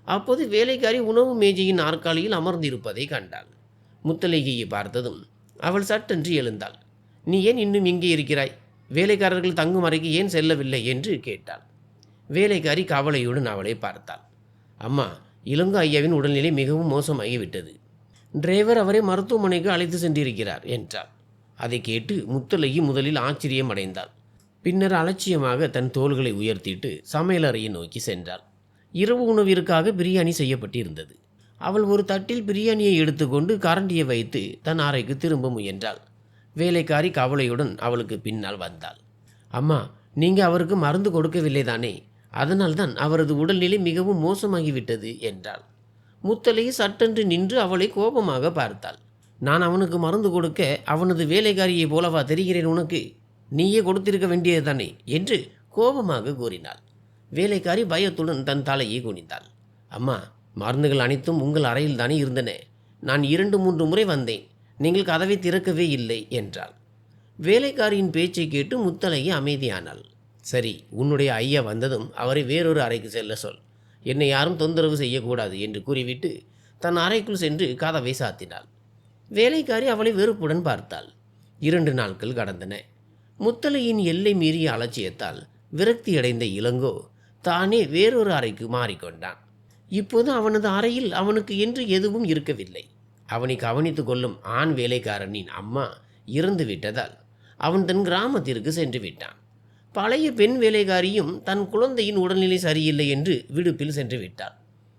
அப்போது வேலைக்காரி உணவு மேஜையின் நாற்காலியில் அமர்ந்திருப்பதை கண்டாள். முத்தழகியை பார்த்ததும் அவள் சட்டென்று எழுந்தாள். நீ ஏன் இன்னும் இங்கே இருக்கிறாய்? வேலைக்காரர்கள் தங்கும் அறைக்கு ஏன் செல்லவில்லை என்று கேட்டாள். வேலைக்காரி கவலையுடன் அவளை பார்த்தாள். அம்மா, இளங்கோ ஐயாவின் உடல்நிலை மிகவும் மோசமாகிவிட்டது. டிரைவர் அவரை மருத்துவமனைக்கு அழைத்து சென்றிருக்கிறார் என்றாள். அதை கேட்டு முத்தழகி முதலில் ஆச்சரியம் அடைந்தாள். பின்னர் அலட்சியமாக தன் தோள்களை உயர்த்திட்டு சமையலறையை நோக்கி சென்றாள். இரவு உணவிற்காக பிரியாணி செய்யப்பட்டிருந்தது. அவள் ஒரு தட்டில் பிரியாணியை எடுத்துக்கொண்டு கரண்டியை வைத்து தன் அறைக்கு திரும்ப முயன்றாள். வேலைக்காரி கவலையுடன் அவளுக்கு பின்னால் வந்தாள். அம்மா, நீங்கள் அவருக்கு மருந்து கொடுக்கவில்லை தானே? அதனால்தான் அவரது உடல்நிலை மிகவும் மோசமாகிவிட்டது என்றாள். முத்தழகி சட்டென்று நின்று அவளை கோபமாக பார்த்தாள். நான் அவனுக்கு மருந்து கொடுக்க அவனது வேலைக்காரியை போலவா தெரிகிறேன் உனக்கு? நீயே கொடுத்திருக்க வேண்டியது தானே என்று கோபமாக கூறினாள். வேலைக்காரி பயத்துடன் தன் தலையை குனிந்தாள். அம்மா, மருந்துகள் அனைத்தும் உங்கள் அறையில் தானே இருந்தன. நான் 2-3 முறை வந்தேன். நீங்கள் கதவை திறக்கவே இல்லை என்றாள். வேலைக்காரியின் பேச்சை கேட்டு முத்தழகி அமைதியானாள். சரி, உன்னுடைய ஐயா வந்ததும் அவரை வேறொரு அறைக்கு செல்ல சொல். என்னை யாரும் தொந்தரவு செய்யக்கூடாது என்று கூறிவிட்டு தன் அறைக்குள் சென்று கதவை சாத்தினாள். வேலைக்காரி அவளை வெறுப்புடன் பார்த்தாள். 2 நாட்கள் கடந்தன. முத்தழகியின் எல்லை மீறிய அலட்சியத்தால் விரக்தியடைந்த இளங்கோ தானே வேறொரு அறைக்கு மாறிக்கொண்டான். இப்போது அவனது அறையில் அவனுக்கு என்று எதுவும் இருக்கவில்லை. அவனை கவனித்து கொள்ளும் ஆண் வேலைக்காரனின் அம்மா இறந்து விட்டதால் அவன் தன் கிராமத்திற்கு சென்று விட்டான். பழைய பெண் வேலைக்காரியும் தன் குழந்தையின் உடல்நிலை சரியில்லை என்று விடுப்பில் சென்று விட்டாள்.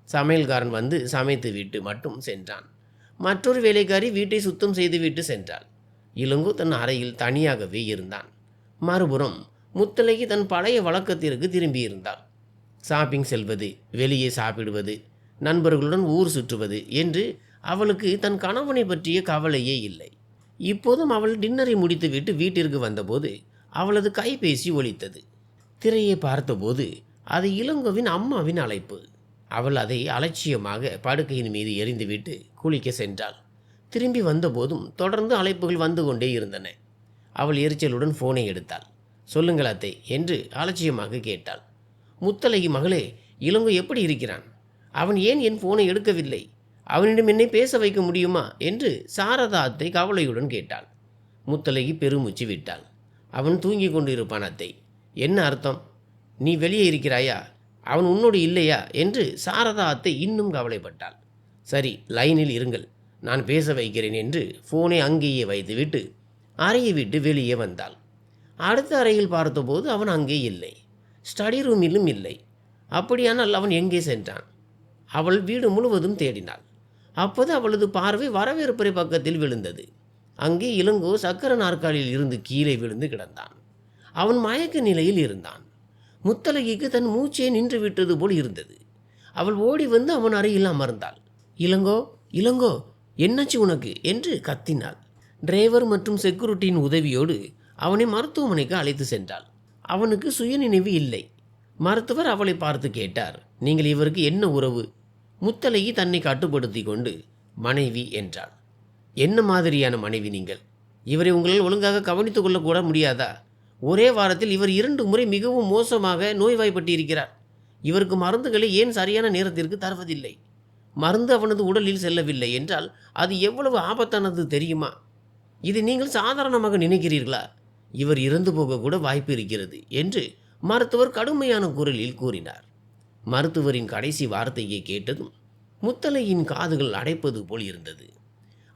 சமையல்காரன் வந்து சமைத்து விட்டு மட்டும் சென்றான். மற்றொரு வேலைக்காரி வீட்டை சுத்தம் செய்துவிட்டு சென்றாள். இளங்கோ தன் அறையில் தனியாகவே இருந்தான். மறுபுறம் முத்தழகி தன் பழைய வழக்கத்திற்கு திரும்பியிருந்தாள். ஷாப்பிங் செல்வது, வெளியே சாப்பிடுவது, நண்பர்களுடன் ஊர் சுற்றுவது என்று அவளுக்கு தன் கணவனை பற்றிய கவலையே இல்லை. இப்போதும் அவள் டின்னரை முடித்துவிட்டு வீட்டிற்கு வந்தபோது அவளது கைபேசி ஒலித்தது. திரையை பார்த்தபோது அது இளங்கோவின் அம்மாவின் அழைப்பு. அவள் அதை அலட்சியமாக படுக்கையின் மீது எறிந்துவிட்டு குளிக்க சென்றாள். திரும்பி வந்தபோதும் தொடர்ந்து அழைப்புகள் வந்து கொண்டே இருந்தன. அவள் எரிச்சலுடன் ஃபோனை எடுத்தாள். சொல்லுங்கள் அத்தை என்று அலட்சியமாக கேட்டாள். முத்தழகி, மகளே, இளங்கோ எப்படி இருக்கிறான்? அவன் ஏன் என் ஃபோனை எடுக்கவில்லை? அவனிடம் என்னை பேச வைக்க முடியுமா என்று சாரதா அத்தை கவலையுடன் கேட்டாள். முத்தழகி பெருமூச்சு விட்டாள். அவன் தூங்கி கொண்டு இருப்பான் அத்தை. என்ன அர்த்தம்? நீ வெளியே இருக்கிறாயா? அவன் உன்னோடு இல்லையா என்று சாரதா அத்தை இன்னும் கவலைப்பட்டாள். சரி, லைனில் இருங்கள், நான் பேச வைக்கிறேன் என்று ஃபோனை அங்கேயே வைத்துவிட்டு அறையை விட்டு வெளியே வந்தாள். அடுத்த அறையில் பார்த்தபோது அவன் அங்கே இல்லை. ஸ்டடி ரூமிலும் இல்லை. அப்படியானால் அவன் எங்கே சென்றான்? அவள் வீடு முழுவதும் தேடினாள். அப்போது அவளது பார்வை வரவேற்பறை பக்கத்தில் விழுந்தது. அங்கே இளங்கோ சக்கர நாற்காலியில் இருந்து கீழே விழுந்து கிடந்தான். அவன் மயக்க நிலையில் இருந்தான். முத்தழகிக்கு தன் மூச்சே நின்று விட்டது போல் இருந்தது. அவள் ஓடி வந்து அவன் அறையில் அமர்ந்தாள். இளங்கோ, இளங்கோ, என்னாச்சு உனக்கு என்று கத்தினாள். டிரைவர் மற்றும் செக்யூரிட்டியின் உதவியோடு அவனை மருத்துவமனைக்கு அழைத்து சென்றாள். அவனுக்கு சுயநினைவு இல்லை. மருத்துவர் அவளை பார்த்து கேட்டார், நீங்கள் இவருக்கு என்ன உறவு? முத்தழகி தன்னை கட்டுப்படுத்தி கொண்டு மனைவி என்றாள். என்ன மாதிரியான மனைவி நீங்கள்? இவரை உங்களால் ஒழுங்காக கவனித்துக் கொள்ளக்கூட முடியாதா? ஒரே வாரத்தில் இவர் 2 முறை மிகவும் மோசமாக நோய்வாய்ப்பட்டு இருக்கிறார். இவருக்கு மருந்துகளை ஏன் சரியான நேரத்திற்கு தருவதில்லை? மருந்து அவனது உடலில் செல்லவில்லை என்றால் அது எவ்வளவு ஆபத்தானது தெரியுமா? இது நீங்கள் சாதாரணமாக நினைக்கிறீர்களா? இவர் இறந்து போகக்கூட வாய்ப்பு இருக்கிறது என்று மருத்துவர் கடுமையான குரலில் கூறினார். மருத்துவரின் கடைசி வார்த்தையை கேட்டதும் முத்தலையின் காதுகள் அடைப்பது போல் இருந்தது.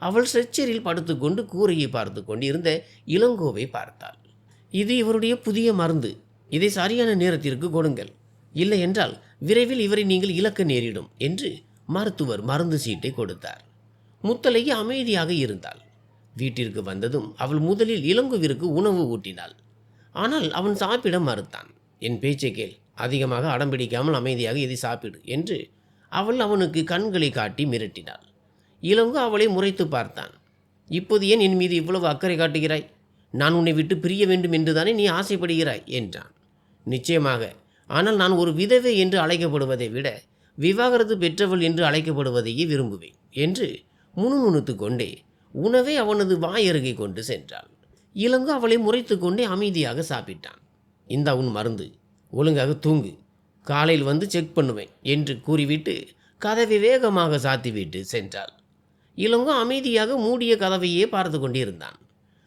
அவள் ஸ்ட்ரெச்சரில் படுத்துக்கொண்டு கூரையை பார்த்து கொண்டிருந்த இளங்கோவை பார்த்தாள். இது இவருடைய புதிய மருந்து. இதை சரியான நேரத்திற்கு கொடுங்கள், இல்லை என்றால் விரைவில் இவரை நீங்கள் இழக்க நேரிடும் என்று மருத்துவர் மருந்து சீட்டை கொடுத்தார். முத்தழகி அமைதியாக இருந்தாள். வீட்டிற்கு வந்ததும் அவள் முதலில் இளங்கோவிற்கு உணவு ஊட்டினாள். ஆனால் அவன் சாப்பிட மறுத்தான். என் பேச்சை கேள், அதிகமாக அடம்பிடிக்காமல் அமைதியாக இதை சாப்பிடு என்று அவள் அவனுக்கு கண்களை காட்டி மிரட்டினாள். இளங்கோ அவளை முறைத்து பார்த்தான். இப்போது ஏன் என் மீது இவ்வளவு அக்கறை காட்டுகிறாய்? நான் உன்னை விட்டு பிரிய வேண்டும் என்றுதானே நீ ஆசைப்படுகிறாய் என்றான். நிச்சயமாக, ஆனால் நான் ஒரு விதவை என்று அழைக்கப்படுவதை விட விவாகரத்து பெற்றவள் என்று அழைக்கப்படுவதையே விரும்புவேன் என்று முணுமுணுத்து கொண்டே உணவை அவனது வாயருகே கொண்டு சென்றாள். இளங்கோ அவளை முறைத்து கொண்டே அமைதியாக சாப்பிட்டான். இந்த உன் மருந்து, ஒழுங்காக தூங்கு, காலையில் வந்து செக் பண்ணுவேன் என்று கூறிவிட்டு கதவை வேகமாக சாத்திவிட்டு சென்றாள். இளங்கோ அமைதியாக மூடிய கதவையே பார்த்து கொண்டிருந்தான்.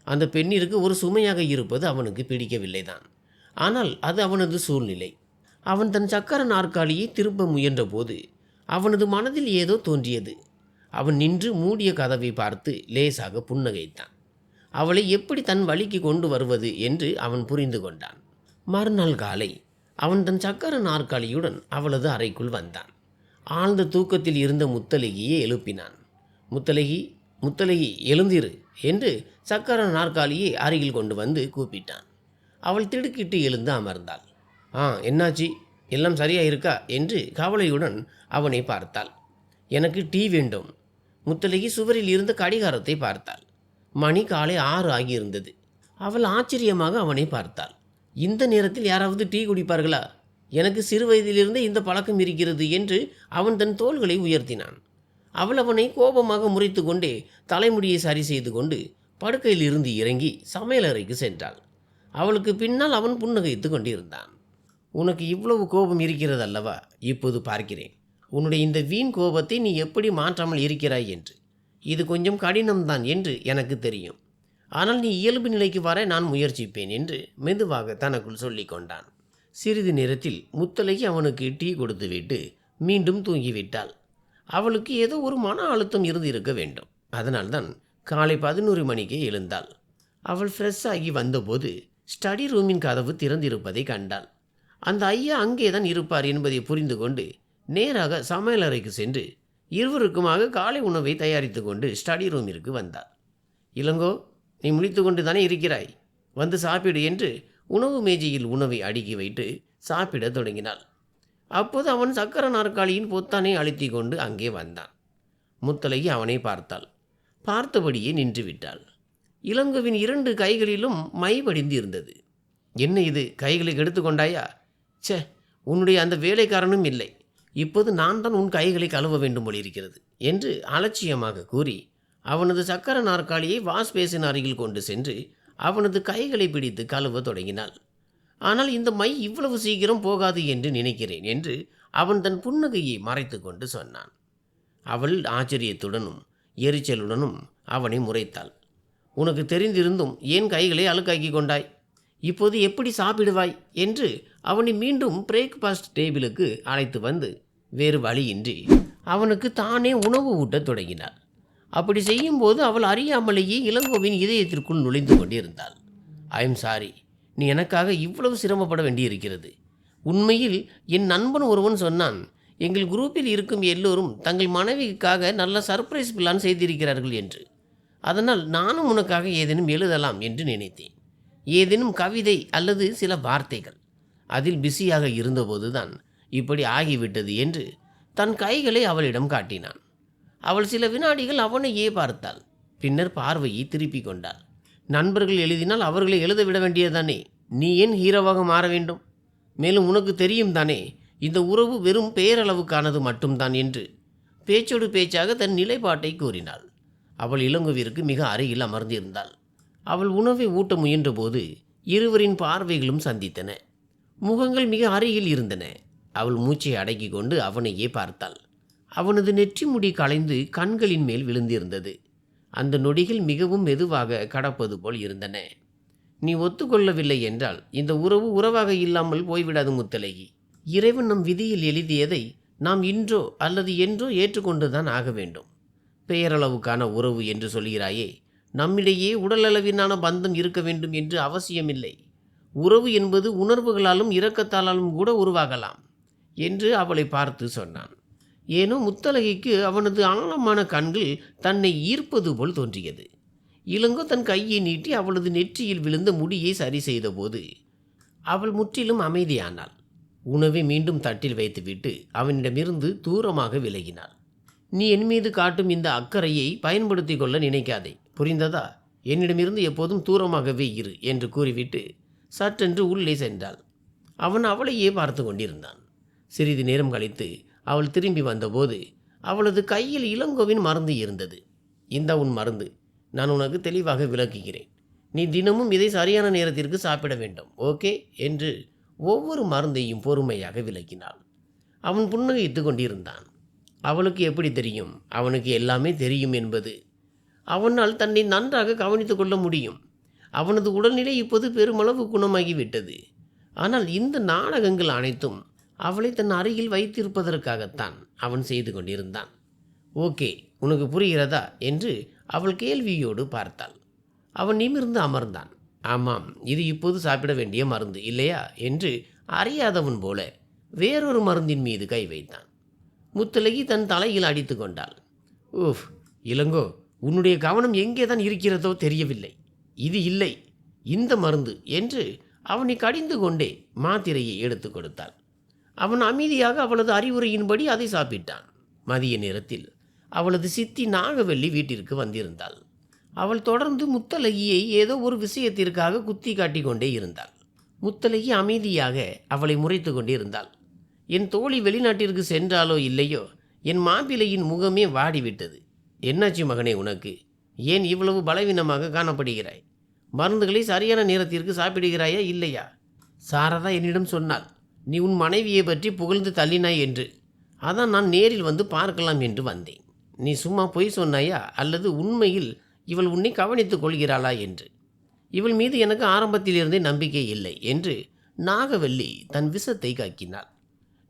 அந்த பெண்ணிற்கு ஒரு சுமையாக இருப்பது அவனுக்கு பிடிக்கவில்லைதான். ஆனால் அது அவனது சூழ்நிலை. அவன் தன் சக்கர நாற்காலியை திரும்ப முயன்ற போது அவனது மனதில் ஏதோ தோன்றியது. அவன் நின்று மூடிய கதவை பார்த்து லேசாக புன்னகைத்தான். அவளை எப்படி தன் வழிக்கு கொண்டு வருவது என்று அவன் புரிந்து கொண்டான். மறுநாள் காலை அவன் தன் சக்கர நாற்காலியுடன் அவளது அறைக்குள் வந்தான். ஆழ்ந்த தூக்கத்தில் இருந்த முத்தழகியை எழுப்பினான். முத்தழகி, முத்தழகி, எழுந்திரு என்று சக்கர நாற்காலியை அருகில் கொண்டு வந்து கூப்பிட்டான். அவள் திடுக்கிட்டு எழுந்து அமர்ந்தாள். என்னாச்சு, எல்லாம் சரியா இருக்கா என்று கவலையுடன் அவனை பார்த்தாள். எனக்கு டீ வேண்டும். முத்தழகி சுவரில் இருந்த கடிகாரத்தை பார்த்தாள். மணி காலை 6 ஆகியிருந்தது. அவள் ஆச்சரியமாக அவனை பார்த்தாள். இந்த நேரத்தில் யாராவது டீ குடிப்பார்களா? எனக்கு சிறு வயதிலிருந்தே இந்த பழக்கம் இருக்கிறது என்று அவன் தன் தோள்களை உயர்த்தினான். அவள் அவனை கோபமாக முறைத்து கொண்டே தலைமுடியை சரி செய்து கொண்டு படுக்கையில் இருந்து இறங்கி சமையலறைக்கு சென்றாள். அவளுக்கு பின்னால் அவன் புன்னகைத்து கொண்டிருந்தான். உனக்கு இவ்வளவு கோபம் இருக்கிறது அல்லவா? இப்போது பார்க்கிறேன் உன்னுடைய இந்த வீண் கோபத்தை நீ எப்படி மாற்றாமல் இருக்கிறாய் என்று. இது கொஞ்சம் கடினம்தான் என்று எனக்கு தெரியும். ஆனால் நீ இயல்பு நிலைக்கு வர நான் முயற்சிப்பேன் என்று மெதுவாக தனக்குள் சொல்லி கொண்டான். சிறிது நேரத்தில் முத்தழகி அவனுக்கு டீ கொடுத்துவிட்டு மீண்டும் தூங்கிவிட்டாள். அவளுக்கு ஏதோ ஒரு மன அழுத்தம் இருந்து இருக்க வேண்டும். அதனால்தான் காலை 11 மணிக்கே எழுந்தாள். அவள் ஃப்ரெஷ் ஆகி வந்தபோது ஸ்டடி ரூமின் கதவு திறந்திருப்பதை கண்டாள். அந்த ஐயா அங்கேதான் இருப்பார் என்பதை புரிந்து கொண்டு நேராக சமையலறைக்கு சென்று இருவருக்குமாக காலை உணவை தயாரித்து கொண்டு ஸ்டடி ரூமிற்கு வந்தாள். இளங்கோ, நீ முழித்து கொண்டு தானே இருக்கிறாய், வந்து சாப்பிடு என்று உணவு மேஜையில் உணவை அடுக்கி வைத்து சாப்பிட தொடங்கினாள். அப்போது அவன் சக்கர நாற்காலியின் பொத்தானை அழுத்தி கொண்டு அங்கே வந்தான். முத்தழகி அவனை பார்த்தாள். பார்த்தபடியே நின்று விட்டாள். இளங்கோவின் 2 கைகளிலும் மை படிந்து இருந்தது. என்ன இது, கைகளை கெடுத்து கொண்டாயா? ச்சே, உன்னுடைய அந்த வேலைக்காரனும் இல்லை. இப்போது நான் தான் உன் கைகளை கழுவ வேண்டும் போலிருக்கிறது என்று அலட்சியமாக கூறி அவனது சக்கர நாற்காலியை வாஷ் பேசின் அருகில் கொண்டு சென்று அவனது கைகளை பிடித்து கழுவ தொடங்கினாள். ஆனால் இந்த மை இவ்வளவு சீக்கிரம் போகாது என்று நினைக்கிறேன் என்று அவன் தன் புன்னகையை மறைத்து கொண்டு சொன்னான். அவள் ஆச்சரியத்துடனும் எரிச்சலுடனும் அவனை முறைத்தாள். உனக்கு தெரிந்திருந்தும் ஏன் கைகளை அழுக்காக்கி கொண்டாய்? இப்போது எப்படி சாப்பிடுவாய் என்று அவனை மீண்டும் பிரேக்ஃபாஸ்ட் டேபிளுக்கு அழைத்து வந்து வேறு வழியின்றி அவனுக்கு தானே உணவு ஊட்டத் தொடங்கினாள். அப்படி செய்யும்போது அவள் அறியாமலேயே இளங்கோவின் இதயத்திற்குள் நுழைந்து கொண்டிருந்தாள். ஐ எம் சாரி, நீ எனக்காக இவ்வளவு சிரமப்பட வேண்டியிருக்கிறது. உண்மையில் என் நண்பன் ஒருவன் சொன்னான், எங்கள் குரூப்பில் இருக்கும் எல்லோரும் தங்கள் மனைவிக்காக நல்ல சர்ப்ரைஸ் பிளான் செய்திருக்கிறார்கள் என்று. அதனால் நானும் உனக்காக ஏதேனும் எழுதலாம் என்று நினைத்தேன். ஏதேனும் கவிதை அல்லது சில வார்த்தைகள். அதில் பிஸியாக இருந்தபோதுதான் இப்படி ஆகிவிட்டது என்று தன் கைகளை அவளிடம் காட்டினான். அவள் சில வினாடிகள் அவனையே பார்த்தாள். பின்னர் பார்வையை திருப்பி கொண்டாள். நண்பர்கள் எழுதினால் அவர்களை எழுத விட வேண்டியதானே? நீ ஏன் ஹீரோவாக மாற வேண்டும்? மேலும் உனக்கு தெரியும் தானே இந்த உறவு வெறும் பெயரளவுக்கானது மட்டும்தான் என்று பேச்சோடு பேச்சாக தன் நிலைப்பாட்டை கூறினாள். அவள் இளங்கோவிற்கு மிக அருகில் அமர்ந்திருந்தாள். அவள் உணவை ஊட்ட முயன்றபோது இருவரின் பார்வைகளும் சந்தித்தன. முகங்கள் மிக அருகில் இருந்தன. அவள் மூச்சை அடக்கி கொண்டு அவனையே பார்த்தாள். அவனது நெற்றி முடி களைந்து கண்களின் மேல் விழுந்திருந்தது. அந்த நொடிகள் மிகவும் மெதுவாக கடப்பது போல் இருந்தன. நீ ஒத்துக்கொள்ளவில்லை என்றால் இந்த உறவு உறவாக இல்லாமல் போய்விடாது முத்தலகி. இறைவன் நம் விதியில் எழுதியதை நாம் இன்றோ அல்லது என்றோ ஏற்றுக்கொண்டுதான் ஆக வேண்டும். பெயரளவுக்கான உறவு என்று சொல்கிறாயே, நம்மிடையே உடலளவிலான பந்தம் இருக்க வேண்டும் என்று அவசியமில்லை. உறவு என்பது உணர்வுகளாலும் இரக்கத்தாலும் கூட உருவாகலாம் என்று அவளை பார்த்து சொன்னான். ஏனோ முத்தலகிக்கு அவனது ஆழமான கண்கள் தன்னை ஈர்ப்பது போல் தோன்றியது. இளங்கோ தன் கையை நீட்டி அவளது நெற்றியில் விழுந்த முடியை சரி செய்தபோது அவள் முற்றிலும் அமைதியானாள். உணவை மீண்டும் தட்டில் வைத்துவிட்டு அவனிடமிருந்து தூரமாக விலகினாள். நீ என் மீது காட்டும் இந்த அக்கறையை பயன்படுத்தி கொள்ள நினைக்காதே, புரிந்ததா? என்னிடமிருந்து எப்போதும் தூரமாகவே இரு என்று கூறிவிட்டு சற்றென்று உள்ளே சென்றாள். அவன் அவளையே பார்த்து கொண்டிருந்தான். சிறிது நேரம் கழித்து அவள் திரும்பி வந்தபோது அவளது கையில் இளங்கோவின் மருந்து இருந்தது. இந்த உன் மருந்து, நான் உனக்கு தெளிவாக விளக்குகிறேன். நீ தினமும் இதை சரியான நேரத்திற்கு சாப்பிட வேண்டும், ஓகே என்று ஒவ்வொரு மருந்தையும் பொறுமையாக விளக்கினாள். அவன் புன்னகைத்து கொண்டிருந்தான். அவளுக்கு எப்படி தெரியும் அவனுக்கு எல்லாமே தெரியும் என்பது? அவனால் தன்னை நன்றாக கவனித்து கொள்ள முடியும். அவனது உடல்நிலை இப்போது பெருமளவு குணமாகிவிட்டது. ஆனால் இந்த நாடகங்கள் அனைத்தும் அவளை தன் அருகில் வைத்திருப்பதற்காகத்தான் அவன் செய்து கொண்டிருந்தான். ஓகே, உனக்கு புரிகிறதா என்று அவள் கேள்வியோடு பார்த்தாள். அவன் நிமிர்ந்து அமர்ந்தான். ஆமாம், இது இப்போது சாப்பிட வேண்டிய மருந்து இல்லையா என்று அறியாதவன் போல வேறொரு மருந்தின் மீது கை வைத்தான். முத்தலகி தன் தலையில் அடித்து கொண்டாள். ஊஃப், இளங்கோ, உன்னுடைய கவனம் எங்கே தான் இருக்கிறதோ தெரியவில்லை. இது இல்லை, இந்த மருந்து என்று அவனை கடிந்து கொண்டே மாத்திரையை எடுத்து கொடுத்தாள். அவன் அமைதியாக அவளது அறிவுரையின்படி அதை சாப்பிட்டான். மதிய நேரத்தில் அவளது சித்தி நாகவல்லி வீட்டிற்கு வந்திருந்தாள். அவள் தொடர்ந்து முத்தலகியை ஏதோ ஒரு விஷயத்திற்காக குத்தி காட்டி கொண்டே இருந்தாள். முத்தலகி அமைதியாக அவளை முறைத்து கொண்டிருந்தாள். என் தோழி வெளிநாட்டிற்கு சென்றாலோ இல்லையோ என் மாப்பிள்ளையின் முகமே வாடிவிட்டது. என்னாச்சு மகனே உனக்கு? ஏன் இவ்வளவு பலவீனமாக காணப்படுகிறாய்? மருந்துகளை சரியான நேரத்திற்கு சாப்பிடுகிறாயா இல்லையா? சாரதா என்னிடம் சொன்னாள், நீ உன் மனைவியை பற்றி புகழ்ந்து தள்ளினாய் என்று. அதான் நான் நேரில் வந்து பார்க்கலாம் என்று வந்தேன். நீ சும்மா பொய் சொன்னாயா அல்லது உண்மையில் இவள் உன்னை கவனித்துக் கொள்கிறாளா என்று? இவள் மீது எனக்கு ஆரம்பத்திலிருந்தே நம்பிக்கை இல்லை என்று நாகவல்லி தன் விஷத்தை கக்கினாள்.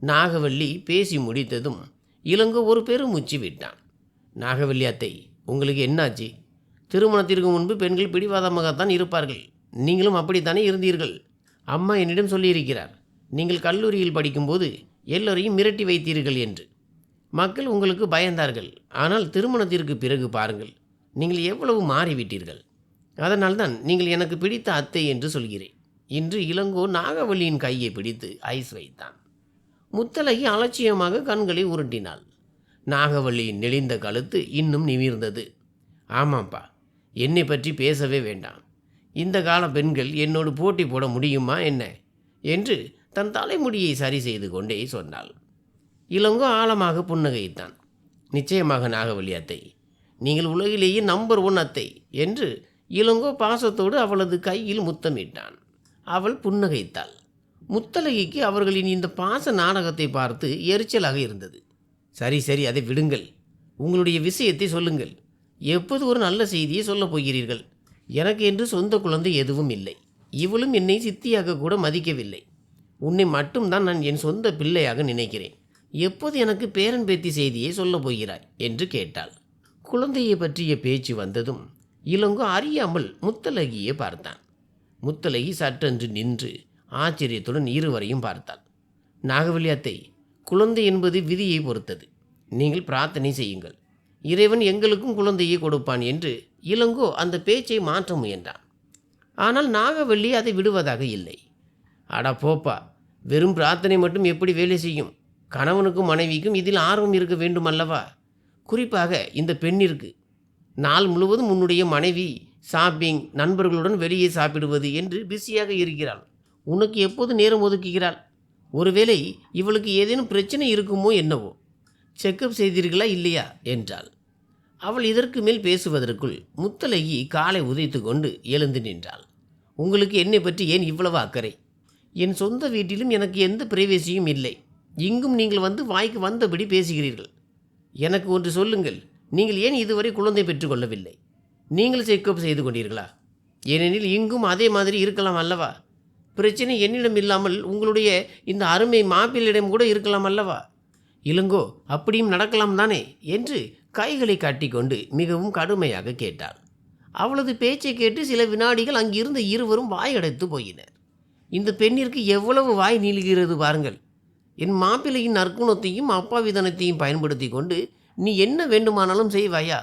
நாகவல்லி பேசி முடித்ததும் இளங்கோ ஒரு பெருமூச்சு விட்டான். நாகவல்லி அத்தை, உங்களுக்கு என்னாச்சு? திருமணத்திற்கு முன்பு பெண்கள் பிடிவாதமாகத்தான் இருப்பார்கள். நீங்களும் அப்படித்தானே இருந்தீர்கள். அம்மா என்னிடம் சொல்லியிருக்கிறார், நீங்கள் கல்லூரியில் படிக்கும்போது எல்லோரையும் மிரட்டி வைத்தீர்கள் என்று. மக்கள் உங்களுக்கு பயந்தார்கள். ஆனால் திருமணத்திற்கு பிறகு பாருங்கள், நீங்கள் எவ்வளவு மாறிவிட்டீர்கள். அதனால்தான் நீங்கள் எனக்கு பிடித்த அத்தை என்று சொல்கிறேன். இன்று இளங்கோ நாகவல்லியின் கையை பிடித்து ஐஸ் வைத்தான். முத்தலகி அலட்சியமாக கண்களை உருட்டினாள். நாகவல்லியின் நெளிந்த கழுத்து இன்னும் நிமிர்ந்தது. ஆமாப்பா, என்னை பற்றி பேசவே வேண்டாம். இந்த கால பெண்கள் என்னோடு போட்டி போட முடியுமா என்ன என்று தன் தலைமுடியை சரி செய்து கொண்டே சொன்னாள். இளங்கோ ஆழமாக புன்னகைத்தான். நிச்சயமாக நாகவல்லி அத்தை, நீங்கள் உலகிலேயே நம்பர் 1 அத்தை என்று இளங்கோ பாசத்தோடு அவளது கையில் முத்தமிட்டான். அவள் புன்னகைத்தாள். முத்தலகிக்கு அவர்களின் இந்த பாச நாடகத்தை பார்த்து எரிச்சலாக இருந்தது. சரி சரி, அதை விடுங்கள். உங்களுடைய விஷயத்தை சொல்லுங்கள். எப்போது ஒரு நல்ல செய்தியை சொல்லப் போகிறீர்கள்? எனக்கு என்று சொந்த குழந்தை எதுவும் இல்லை. இவளும் என்னை சித்தியாக கூட மதிக்கவில்லை. உன்னை மட்டும்தான் நான் என் சொந்த பிள்ளையாக நினைக்கிறேன். எப்போது எனக்கு பேரன் பேத்தி செய்தியை சொல்லப் போகிறாய் என்று கேட்டாள். குழந்தையை பற்றிய பேச்சு வந்ததும் இளங்கோ அறியாமல் முத்தழகியை பார்த்தான். முத்தழகி சற்றென்று நின்று ஆச்சரியத்துடன் இருவரையும் பார்த்தாள். நாகவல்லி அத்தை, குழந்தை என்பது விதியை பொறுத்தது. நீங்கள் பிரார்த்தனை செய்யுங்கள், இறைவன் எங்களுக்கும் குழந்தையை கொடுப்பான் என்று இளங்கோ அந்த பேச்சை மாற்ற முயன்றான். ஆனால் நாகவல்லி அதை விடுவதாக இல்லை. அடா போப்பா, வெறும் பிரார்த்தனை மட்டும் எப்படி வேலை செய்யும்? கணவனுக்கும் மனைவிக்கும் இதில் ஆர்வம் இருக்க வேண்டும் அல்லவா? குறிப்பாக இந்த பெண்ணிற்கு நாள் முழுவதும் உன்னுடைய மனைவி ஷாப்பிங், நண்பர்களுடன் வெளியே சாப்பிடுவது என்று பிஸியாக இருக்கிறாள். உனக்கு எப்போது நேரம் ஒதுக்குகிறாள்? ஒருவேளை இவளுக்கு ஏதேனும் பிரச்சனை இருக்குமோ என்னவோ. செக்கப் செய்தீர்களா இல்லையா என்றாள். அவள் இதற்கு மேல் பேசுவதற்குள் முத்தழகி காலை உதைத்து கொண்டு எழுந்து நின்றாள். உங்களுக்கு என்னை பற்றி ஏன் இவ்வளவு அக்கறை? என் சொந்த வீட்டிலும் எனக்கு எந்த பிரைவேசியும் இல்லை. இங்கும் நீங்கள் வந்து வாய்க்கு வந்தபடி பேசுகிறீர்கள். எனக்கு ஒன்று சொல்லுங்கள், நீங்கள் ஏன் இதுவரை குழந்தை பெற்றுக்கொள்ளவில்லை? நீங்கள் செக்கப் செய்து கொண்டீர்களா? ஏனெனில் இங்கும் அதே மாதிரி இருக்கலாம் அல்லவா? பிரச்சனை என்னிடம் இல்லாமல் உங்களுடைய இந்த அருமை மாப்பிள்ளையிடம் கூட இருக்கலாம் அல்லவா? இளங்கோ, அப்படியும் நடக்கலாம் தானே என்று கைகளை காட்டிக்கொண்டு மிகவும் கடுமையாக கேட்டாள். அவளது பேச்சை கேட்டு சில வினாடிகள் அங்கிருந்த இருவரும் வாயடைத்து போயினர். இந்த பெண்ணிற்கு எவ்வளவு வாய் நீளுகிறது பாருங்கள். என் மாப்பிள்ளையின் நற்குணத்தையும் அப்பாவிதனத்தையும் பயன்படுத்தி கொண்டு நீ என்ன வேண்டுமானாலும் செய்வாயா?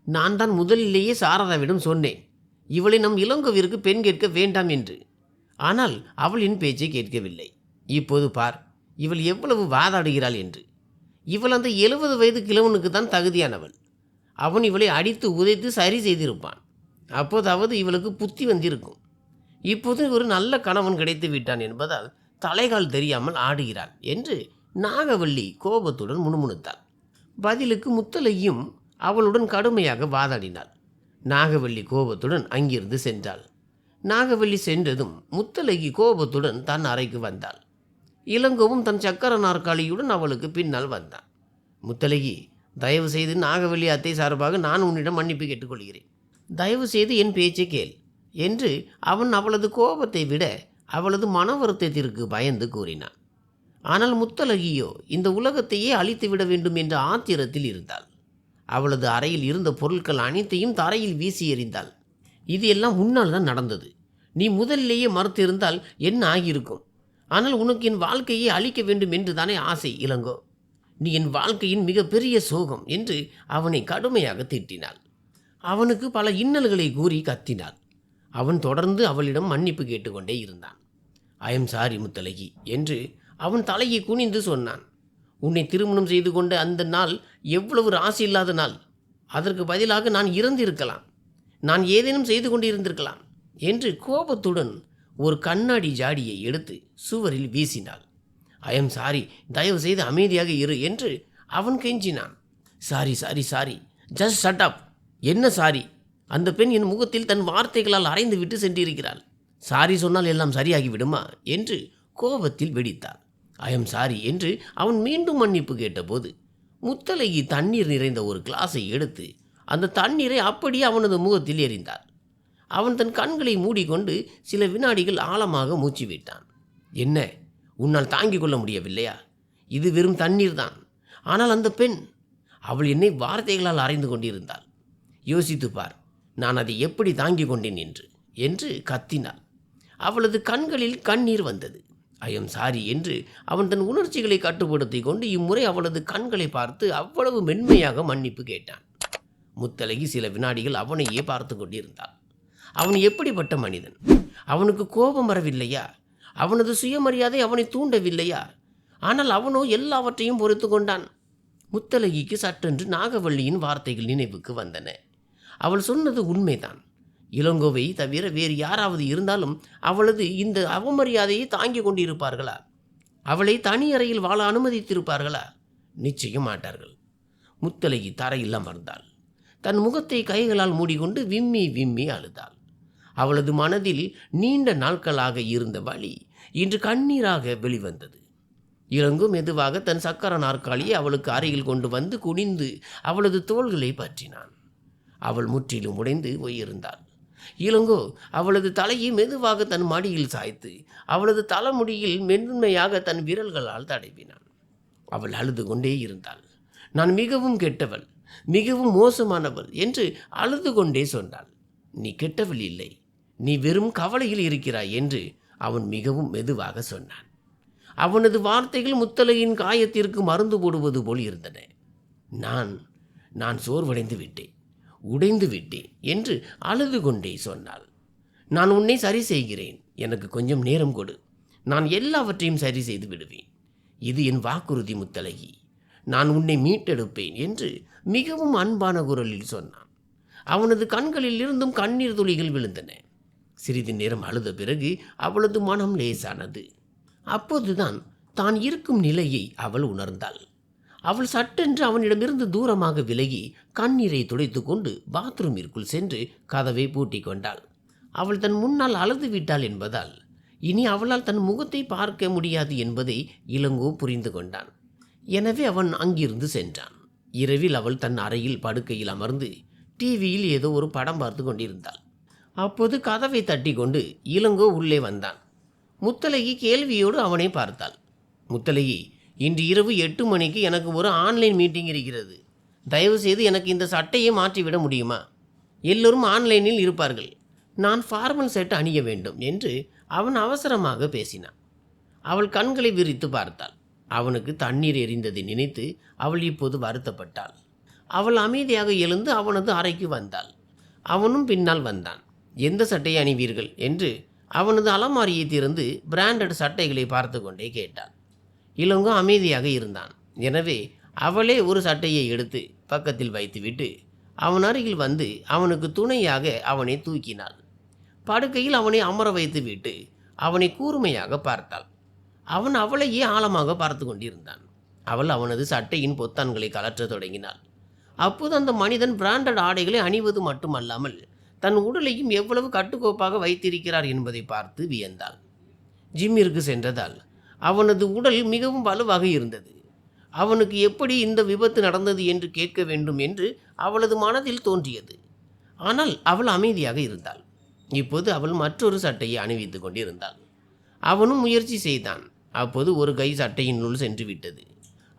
நான் தான் முதலிலேயே சாரதாவிடம் சொன்னேன், இவளை நம் இளங்கோவிற்கு பெண் கேட்க வேண்டாம் என்று. ஆனால் அவள் என் பேச்சை கேட்கவில்லை. இப்போது பார், இவள் எவ்வளவு வாதாடுகிறாள் என்று. இவள் அந்த 70 வயது கிழவனுக்கு தான் தகுதியானவள். அவன் இவளை அடித்து உதைத்து சரி செய்திருப்பான். அப்போதாவது இவளுக்கு புத்தி வந்திருக்கும். இப்போது ஒரு நல்ல கணவன் கிடைத்து விட்டான் என்பதால் தலைகால் தெரியாமல் ஆடுகிறாள் என்று நாகவல்லி கோபத்துடன் முணுமுணுத்தாள். பதிலுக்கு முத்தழகியும் அவளுடன் கடுமையாக வாதாடினாள். நாகவல்லி கோபத்துடன் அங்கிருந்து சென்றாள். நாகவல்லி சென்றதும் முத்தழகி கோபத்துடன் தன் அறைக்கு வந்தாள். இளங்கோவும் தன் சக்கர நாற்காலியுடன் அவளுக்கு பின்னால் வந்தான். முத்தழகி, தயவு செய்து நாகவல்லி அத்தை சார்பாக நான் உன்னிடம் மன்னிப்பு கேட்டுக்கொள்கிறேன். தயவு செய்து என் பேச்சை கேள் என்று அவன் அவளது கோபத்தை விட அவளது மன வருத்தத்திற்கு பயந்து கூறினான். ஆனால் முத்தழகியோ இந்த உலகத்தையே அழித்து விட வேண்டும் என்ற ஆத்திரத்தில் இருந்தாள். அவளது அறையில் இருந்த பொருட்கள் அனைத்தையும் தரையில் வீசி எறிந்தாள். இது எல்லாம் உன்னால் தான் நடந்தது. நீ முதலிலேயே மறுத்திருந்தால் என்ன ஆகியிருக்கும்? ஆனால் உனக்கு என் வாழ்க்கையை அழிக்க வேண்டும் என்று தானே ஆசை இளங்கோ? நீ என் வாழ்க்கையின் மிகப்பெரிய சோகம் என்று அவனை கடுமையாக திட்டினாள். அவனுக்கு பல இன்னல்களை கூறி கத்தினாள். அவன் தொடர்ந்து அவளிடம் மன்னிப்பு கேட்டுக்கொண்டே இருந்தான். ஐ எம் சாரி முத்தழகி என்று அவன் தலையை குனிந்து சொன்னான். உன்னை திருமணம் செய்து கொண்ட அந்த நாள் எவ்வளவு ராசி இல்லாத நாள். அதற்கு பதிலாக நான் இறந்திருக்கலாம், நான் ஏதேனும் செய்து கொண்டிருந்திருக்கலாம் என்று கோபத்துடன் ஒரு கண்ணாடி ஜாடியை எடுத்து சுவரில் வீசினாள். ஐ எம் சாரி, தயவு செய்து அமைதியாக இரு என்று அவன் கெஞ்சினான். Sorry sorry sorry, just shut up. என்ன சாரி? அந்த பெண் என் முகத்தில் தன் வார்த்தைகளால் அரைந்து விட்டு சென்றிருக்கிறாள். சாரி சொன்னால் எல்லாம் சரியாகி விடுமா என்று கோபத்தில் வெடித்தாள். ஐ எம் சாரி என்று அவன் மீண்டும் மன்னிப்பு கேட்டபோது முத்தழகி தண்ணீர் நிறைந்த ஒரு கிளாஸை எடுத்து அந்த தண்ணீரை அப்படியே அவனது முகத்தில் எறிந்தாள். அவன் தன் கண்களை மூடிக்கொண்டு சில வினாடிகள் ஆழமாக மூச்சு விட்டான். என்ன, உன்னால் தாங்கிக் கொள்ள முடியவில்லையா? இது வெறும் தண்ணீர் தான். ஆனால் அந்த பெண், அவள் என்னை வார்த்தைகளால் அறைந்து கொண்டிருந்தாள். யோசித்து பார், நான் அதை எப்படி தாங்கிக் கொண்டேன் என்று கத்தினாள். அவளது கண்களில் கண்ணீர் வந்தது. ஐ எம் சாரி என்று அவன் தன் உணர்ச்சிகளை கட்டுப்படுத்தி கொண்டு இம்முறை அவளது கண்களை பார்த்து அவ்வளவு மென்மையாக மன்னிப்பு கேட்டான். முத்தழகி சில வினாடிகள் அவனையே பார்த்து கொண்டிருந்தாள். அவன் எப்படிப்பட்ட மனிதன்? அவனுக்கு கோபம் வரவில்லையா? அவனது சுயமரியாதை அவனை தூண்டவில்லையா? ஆனால் அவனோ எல்லாவற்றையும் பொறுத்து கொண்டான். முத்தழகிக்கு சற்றென்று நாகவல்லியின் வார்த்தைகள் நினைவுக்கு வந்தன. அவள் சொன்னது உண்மைதான். இளங்கோவை தவிர வேறு யாராவது இருந்தாலும் அவளது இந்த அவமரியாதையை தாங்கிக் கொண்டிருப்பார்களா? அவளை தனி அறையில் வாழ அனுமதித்திருப்பார்களா? நிச்சயம் மாட்டார்கள். முத்தழகி தரையில் அமர்ந்தாள். தன் முகத்தை கைகளால் மூடிக்கொண்டு விம்மி விம்மி அழுதாள். அவளது மனதில் நீண்ட நாட்களாக இருந்த வலி இன்று கண்ணீராக வெளிவந்தது. இளங்கோ மெதுவாக தன் சக்கர நாற்காலியை அவளுக்கு அருகில் கொண்டு வந்து குனிந்து அவளது தோள்களை பற்றினான். அவள் முற்றிலும் உடைந்து போயிருந்தாள். இளங்கோ அவளது தலையை மெதுவாக தன் மடியில் சாய்த்து அவளது தலைமுடியில் மென்மையாக தன் விரல்களால் தடவினான். அவள் அழுது கொண்டே இருந்தாள். நான் மிகவும் கெட்டவள், மிகவும் மோசமானவள் என்று அழுது கொண்டே சொன்னாள். நீ கெட்டவள் இல்லை, நீ வெறும் கவலையில் இருக்கிறாய் என்று அவன் மிகவும் மெதுவாக சொன்னான். அவனது வார்த்தைகள் முத்தலையின் காயத்திற்கு மருந்து போடுவது போல் இருந்தன. நான் சோர்வடைந்து விட்டேன், உடைந்து விட்டேன் என்று அழுது கொண்டே சொன்னாள். நான் உன்னை சரி செய்கிறேன், எனக்கு கொஞ்சம் நேரம் கொடு, நான் எல்லாவற்றையும் சரி செய்து விடுவேன். இது என் வாக்குறுதி முத்தலகி, நான் உன்னை மீட்டெடுப்பேன் என்று மிகவும் அன்பான குரலில் சொன்னான். அவனது கண்களில் இருந்தும் கண்ணீர் துளிகள் விழுந்தன. சிறிது நேரம் அழுத பிறகு அவளது மனம் லேசானது. அப்போதுதான் தான் இருக்கும் நிலையை அவள் உணர்ந்தாள். அவள் சட்டென்று அவனிடமிருந்து தூரமாக விலகி கண்ணீரை துடைத்து கொண்டு பாத்ரூமிற்குள் சென்று கதவை பூட்டி கொண்டாள். அவள் தன் முன்னால் அழுது விட்டாள் என்பதால் இனி அவளால் தன் முகத்தை பார்க்க முடியாது என்பதை இளங்கோ புரிந்து கொண்டான். எனவே அவன் அங்கிருந்து சென்றான். இரவில் அவள் தன் அறையில் படுக்கையில் அமர்ந்து டிவியில் ஏதோ ஒரு படம் பார்த்து கொண்டிருந்தாள். அப்போது கதவை தட்டி கொண்டு இளங்கோ உள்ளே வந்தான். முத்தலகி கேள்வியோடு அவனை பார்த்தாள். முத்தலகி, இன்று இரவு 8 மணிக்கு எனக்கு ஒரு ஆன்லைன் மீட்டிங் இருக்கிறது. தயவுசெய்து எனக்கு இந்த சட்டையை மாற்றிவிட முடியுமா? எல்லோரும் ஆன்லைனில் இருப்பார்கள், நான் ஃபார்மல் செட் அணிய வேண்டும் என்று அவன் அவசரமாக பேசினான். அவள் கண்களை விரித்து பார்த்தாள். அவனுக்கு தண்ணீர் எரிந்ததை நினைத்து அவள் இப்போது வருத்தப்பட்டாள். அவள் அமைதியாக எழுந்து அவனது அறைக்கு வந்தாள். அவனும் பின்னால் வந்தான். எந்த சட்டையை அணிவீர்கள் என்று அவனது அலமாரியை திறந்து பிராண்டட் சட்டைகளை பார்த்து கொண்டே கேட்டாள். இளங்கோ அமைதியாக இருந்தான். எனவே அவளே ஒரு சட்டையை எடுத்து பக்கத்தில் வைத்துவிட்டு அவன் அருகில் வந்து அவனுக்கு துணையாக அவனை தூக்கினாள். படுக்கையில் அவனை அமர வைத்து விட்டு அவனை கூர்மையாக பார்த்தாள். அவன் அவளையே ஆழமாக பார்த்து கொண்டிருந்தான். அவள் அவனது சட்டையின் பொத்தான்களை கலற்ற தொடங்கினாள். அப்போது அந்த மனிதன் பிராண்டட் ஆடைகளை அணிவது மட்டுமல்லாமல் தன் உடலையும் எவ்வளவு கட்டுக்கோப்பாக வைத்திருக்கிறார் என்பதை பார்த்து வியந்தாள். ஜிம்மிற்கு சென்றதால் அவனது உடல் மிகவும் வலுவாக இருந்தது. அவனுக்கு எப்படி இந்த விபத்து நடந்தது என்று கேட்க வேண்டும் என்று அவளது மனதில் தோன்றியது. ஆனால் அவள் அமைதியாக இருந்தாள். இப்போது அவள் மற்றொரு சட்டையை அணிவித்து கொண்டிருந்தாள். அவனும் முயற்சி செய்தான். அப்போது ஒரு கை சட்டையினுள் சென்று விட்டது.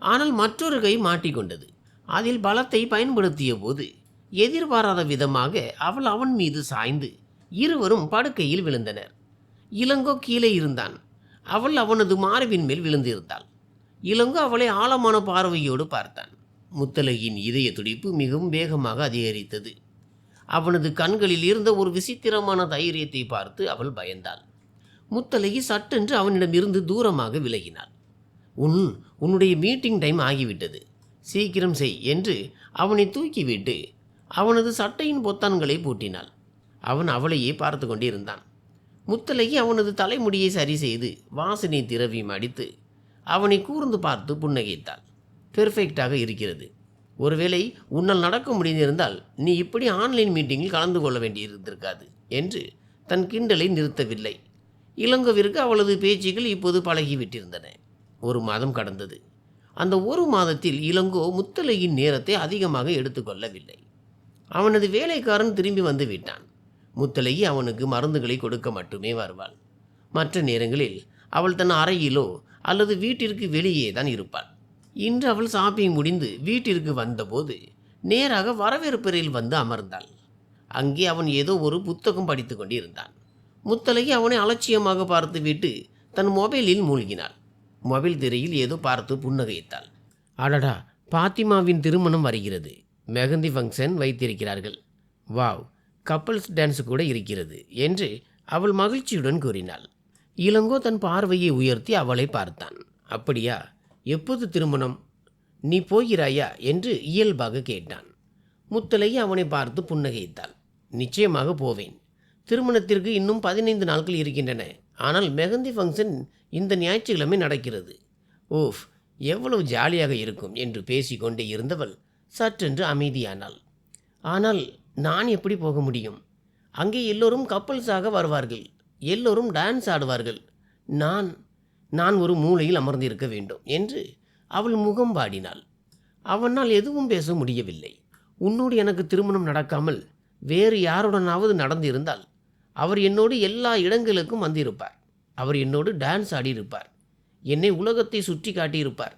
ஆனால் மற்றொரு கை மாட்டிக்கொண்டது. அதில் பலத்தை பயன்படுத்திய போது எதிர்பாராத விதமாக அவள் அவன் மீது சாய்ந்து இருவரும் படுக்கையில் விழுந்தனர். இளங்கோ கீழே இருந்தான். அவள் அவனது மார்பின் மேல் விழுந்திருந்தாள். இளங்கோ அவளை ஆழமான பார்வையோடு பார்த்தான். முத்தலகியின் இதய துடிப்பு மிகவும் வேகமாக அதிகரித்தது. அவனது கண்களில் இருந்த ஒரு விசித்திரமான தைரியத்தை பார்த்து அவள் பயந்தாள். முத்தலகி சட்டென்று அவனிடமிருந்து தூரமாக விலகினாள். உன்னுடைய மீட்டிங் டைம் ஆகிவிட்டது, சீக்கிரம் செய் என்று அவனை தூக்கிவிட்டு அவனது சட்டையின் பொத்தான்களை பூட்டினாள். அவன் அவளையே பார்த்து கொண்டிருந்தான். முத்தலகி அவனது தலைமுடியை சரி செய்து வாசனை திரவியம் அடித்து அவனை கூர்ந்து பார்த்து புன்னகைத்தாள். பெர்ஃபெக்டாக இருக்கிறது. ஒருவேளை உன்னால் நடக்க முடிந்திருந்தால் நீ இப்படி ஆன்லைன் மீட்டிங்கில் கலந்து கொள்ள வேண்டியிருந்திருக்காது என்று தன் கிண்டலை நிறுத்தவில்லை. இளங்கோவிற்கு அவளது பேச்சுகள் இப்போது பழகிவிட்டிருந்தன. 1 மாதம் கடந்தது. அந்த 1 மாதத்தில் இளங்கோ முத்தலகியின் நேரத்தை அதிகமாக எடுத்துக்கொள்ளவில்லை. அவனது வேலைக்காரன் திரும்பி வந்து விட்டான். முத்தலகி அவனுக்கு மருந்துகளை கொடுக்க மட்டுமே வருவாள். மற்ற நேரங்களில் அவள் தன் அறையிலோ அல்லது வீட்டிற்கு வெளியே தான் இருப்பாள். இன்று அவள் ஷாப்பிங் முடிந்து வீட்டிற்கு வந்தபோது நேராக வரவேற்பறையில் வந்து அமர்ந்தாள். அங்கே அவன் ஏதோ ஒரு புத்தகம் படித்து கொண்டிருந்தான். முத்தலகி அவனை அலட்சியமாக பார்த்துவிட்டு தன் மொபைலில் மூழ்கினாள். மொபைல் திரையில் ஏதோ பார்த்து புன்னகைத்தாள். அடடா, பாத்திமாவின் திருமணம் வருகிறது, மெஹந்தி ஃபங்க்ஷன் வைத்திருக்கிறார்கள், வாவ், கப்பல்ஸ் டான்ஸ் கூட இருக்கிறது என்று அவள் மகிழ்ச்சியுடன் கூறினாள். இளங்கோ தன் பார்வையை உயர்த்தி அவளை பார்த்தான். அப்படியா, எப்போது திருமணம்? நீ போகிறாயா என்று இயல்பாக கேட்டான். முத்தலகி அவனை பார்த்து புன்னகைத்தாள். நிச்சயமாக போவேன். திருமணத்திற்கு இன்னும் 15 நாட்கள் இருக்கின்றன. ஆனால் மெஹந்தி ஃபங்க்ஷன் இந்த ஞாயிற்றுக்கிழமை நடக்கிறது. ஓஃப், எவ்வளவு ஜாலியாக இருக்கும் என்று பேசிக்கொண்டே இருந்தவள் சற்றென்று அமைதியானாள். ஆனால் நான் எப்படி போக முடியும்? அங்கே எல்லோரும் கப்பல்ஸாக வருவார்கள், எல்லோரும் டான்ஸ் ஆடுவார்கள். நான் ஒரு மூலையில் அமர்ந்திருக்க வேண்டும் என்று அவள் முகம் வாடினாள். அவனால் எதுவும் பேச முடியவில்லை. உன்னோடு எனக்கு திருமணம் நடக்காமல் வேறு யாருடனாவது நடந்திருந்தால் அவர் என்னோடு எல்லா இடங்களுக்கும் வந்திருப்பார். அவர் என்னோடு டான்ஸ் ஆடியிருப்பார். என்னை உலகத்தை சுற்றி காட்டியிருப்பார்.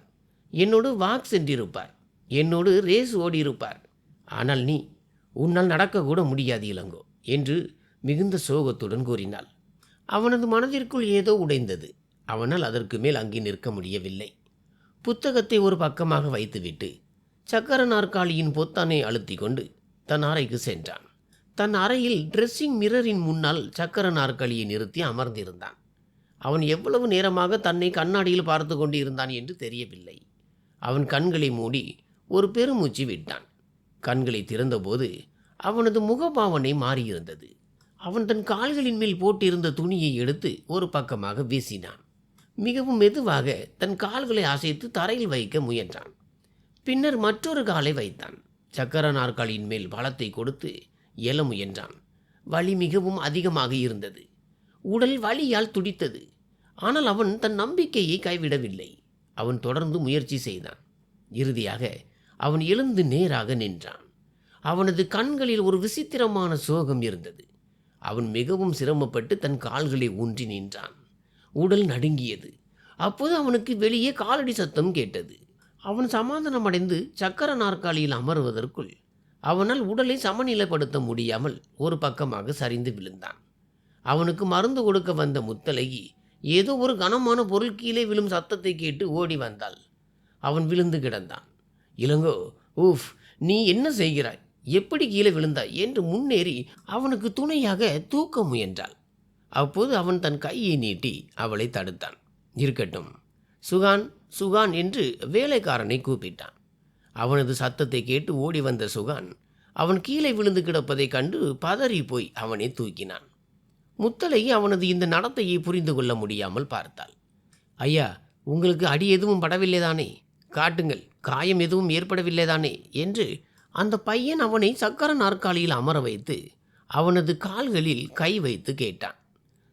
என்னோடு வாக் சென்றிருப்பார். என்னோடு ரேஸ் ஓடியிருப்பார். ஆனால் நீ, உன்னால் நடக்கக்கூட முடியாது இளங்கோ என்று மிகுந்த சோகத்துடன் கூறினாள். அவனது மனதிற்குள் ஏதோ உடைந்தது. அவனால் அதற்கு மேல் அங்கே நிற்க முடியவில்லை. புத்தகத்தை ஒரு பக்கமாக வைத்துவிட்டு சக்கர நாற்காலியின் பொத்தானை அழுத்தி கொண்டு தன் அறைக்கு சென்றான். தன் அறையில் ட்ரெஸ்ஸிங் மிரரின் முன்னால் சக்கர நாற்காலியை நிறுத்தி அமர்ந்திருந்தான். அவன் எவ்வளவு நேரமாக தன்னை கண்ணாடியில் பார்த்து கொண்டு இருந்தான் என்று தெரியவில்லை. அவன் கண்களை மூடி ஒரு பெருமூச்சு விட்டான். கண்களை திறந்தபோது அவனது முகபாவனை மாறியிருந்தது. அவன் தன் கால்களின் மேல் போட்டிருந்த துணியை எடுத்து ஒரு பக்கமாக வீசினான். மிகவும் மெதுவாக தன் கால்களை அசைத்து தரையில் வைக்க முயன்றான். பின்னர் மற்றொரு காலை வைத்தான். சக்கர நாற்காலியின் மேல் பலத்தை கொடுத்து எழ முயன்றான். வலி மிகவும் அதிகமாக இருந்தது. உடல் வலியால் துடித்தது. ஆனால் அவன் தன் நம்பிக்கையை கைவிடவில்லை. அவன் தொடர்ந்து முயற்சி செய்தான். இறுதியாக அவன் எழுந்து நேராக நின்றான். அவனது கண்களில் ஒரு விசித்திரமான சோகம் இருந்தது. அவன் மிகவும் சிரமப்பட்டு தன் கால்களை ஊன்றி நின்றான். உடல் நடுங்கியது. அப்போது அவனுக்கு வெளியே காலடி சத்தம் கேட்டது. அவன் சமாதானமடைந்து சக்கர நாற்காலியில் அமர்வதற்குள் அவனால் உடலை சமநிலைப்படுத்த முடியாமல் ஒரு பக்கமாக சரிந்து விழுந்தான். அவனுக்கு மருந்து கொடுக்க வந்த முத்தழகி ஏதோ ஒரு கனமான பொருள் கீழே விழும் சத்தத்தை கேட்டு ஓடி வந்தாள். அவன் விழுந்து கிடந்தான். இளங்கோ, ஊஃப், நீ என்ன செய்கிறாய்? எப்படி கீழே விழுந்தாய் என்று முன்னேறி அவனுக்கு துணையாக தூக்க முயன்றாள். அப்போது அவன் தன் கையை நீட்டி அவளை தடுத்தான். இருக்கட்டும், சுகான், சுகான் என்று வேலைக்காரனை கூப்பிட்டான். அவனது சத்தத்தை கேட்டு ஓடி வந்த சுகான் அவன் கீழே விழுந்து கிடப்பதைக் கண்டு பதறி போய் அவனை தூக்கினான். முத்தழகி அவனது இந்த நடத்தையை புரிந்து கொள்ள முடியாமல் பார்த்தாள். ஐயா, உங்களுக்கு அடி எதுவும் படவில்லைதானே? காட்டுங்கள், காயம் எதுவும் ஏற்படவில்லைதானே என்று அந்த பையன் அவனை சக்கர நாற்காலியில் அமர வைத்து அவனது கால்களில் கை வைத்து கேட்டான்.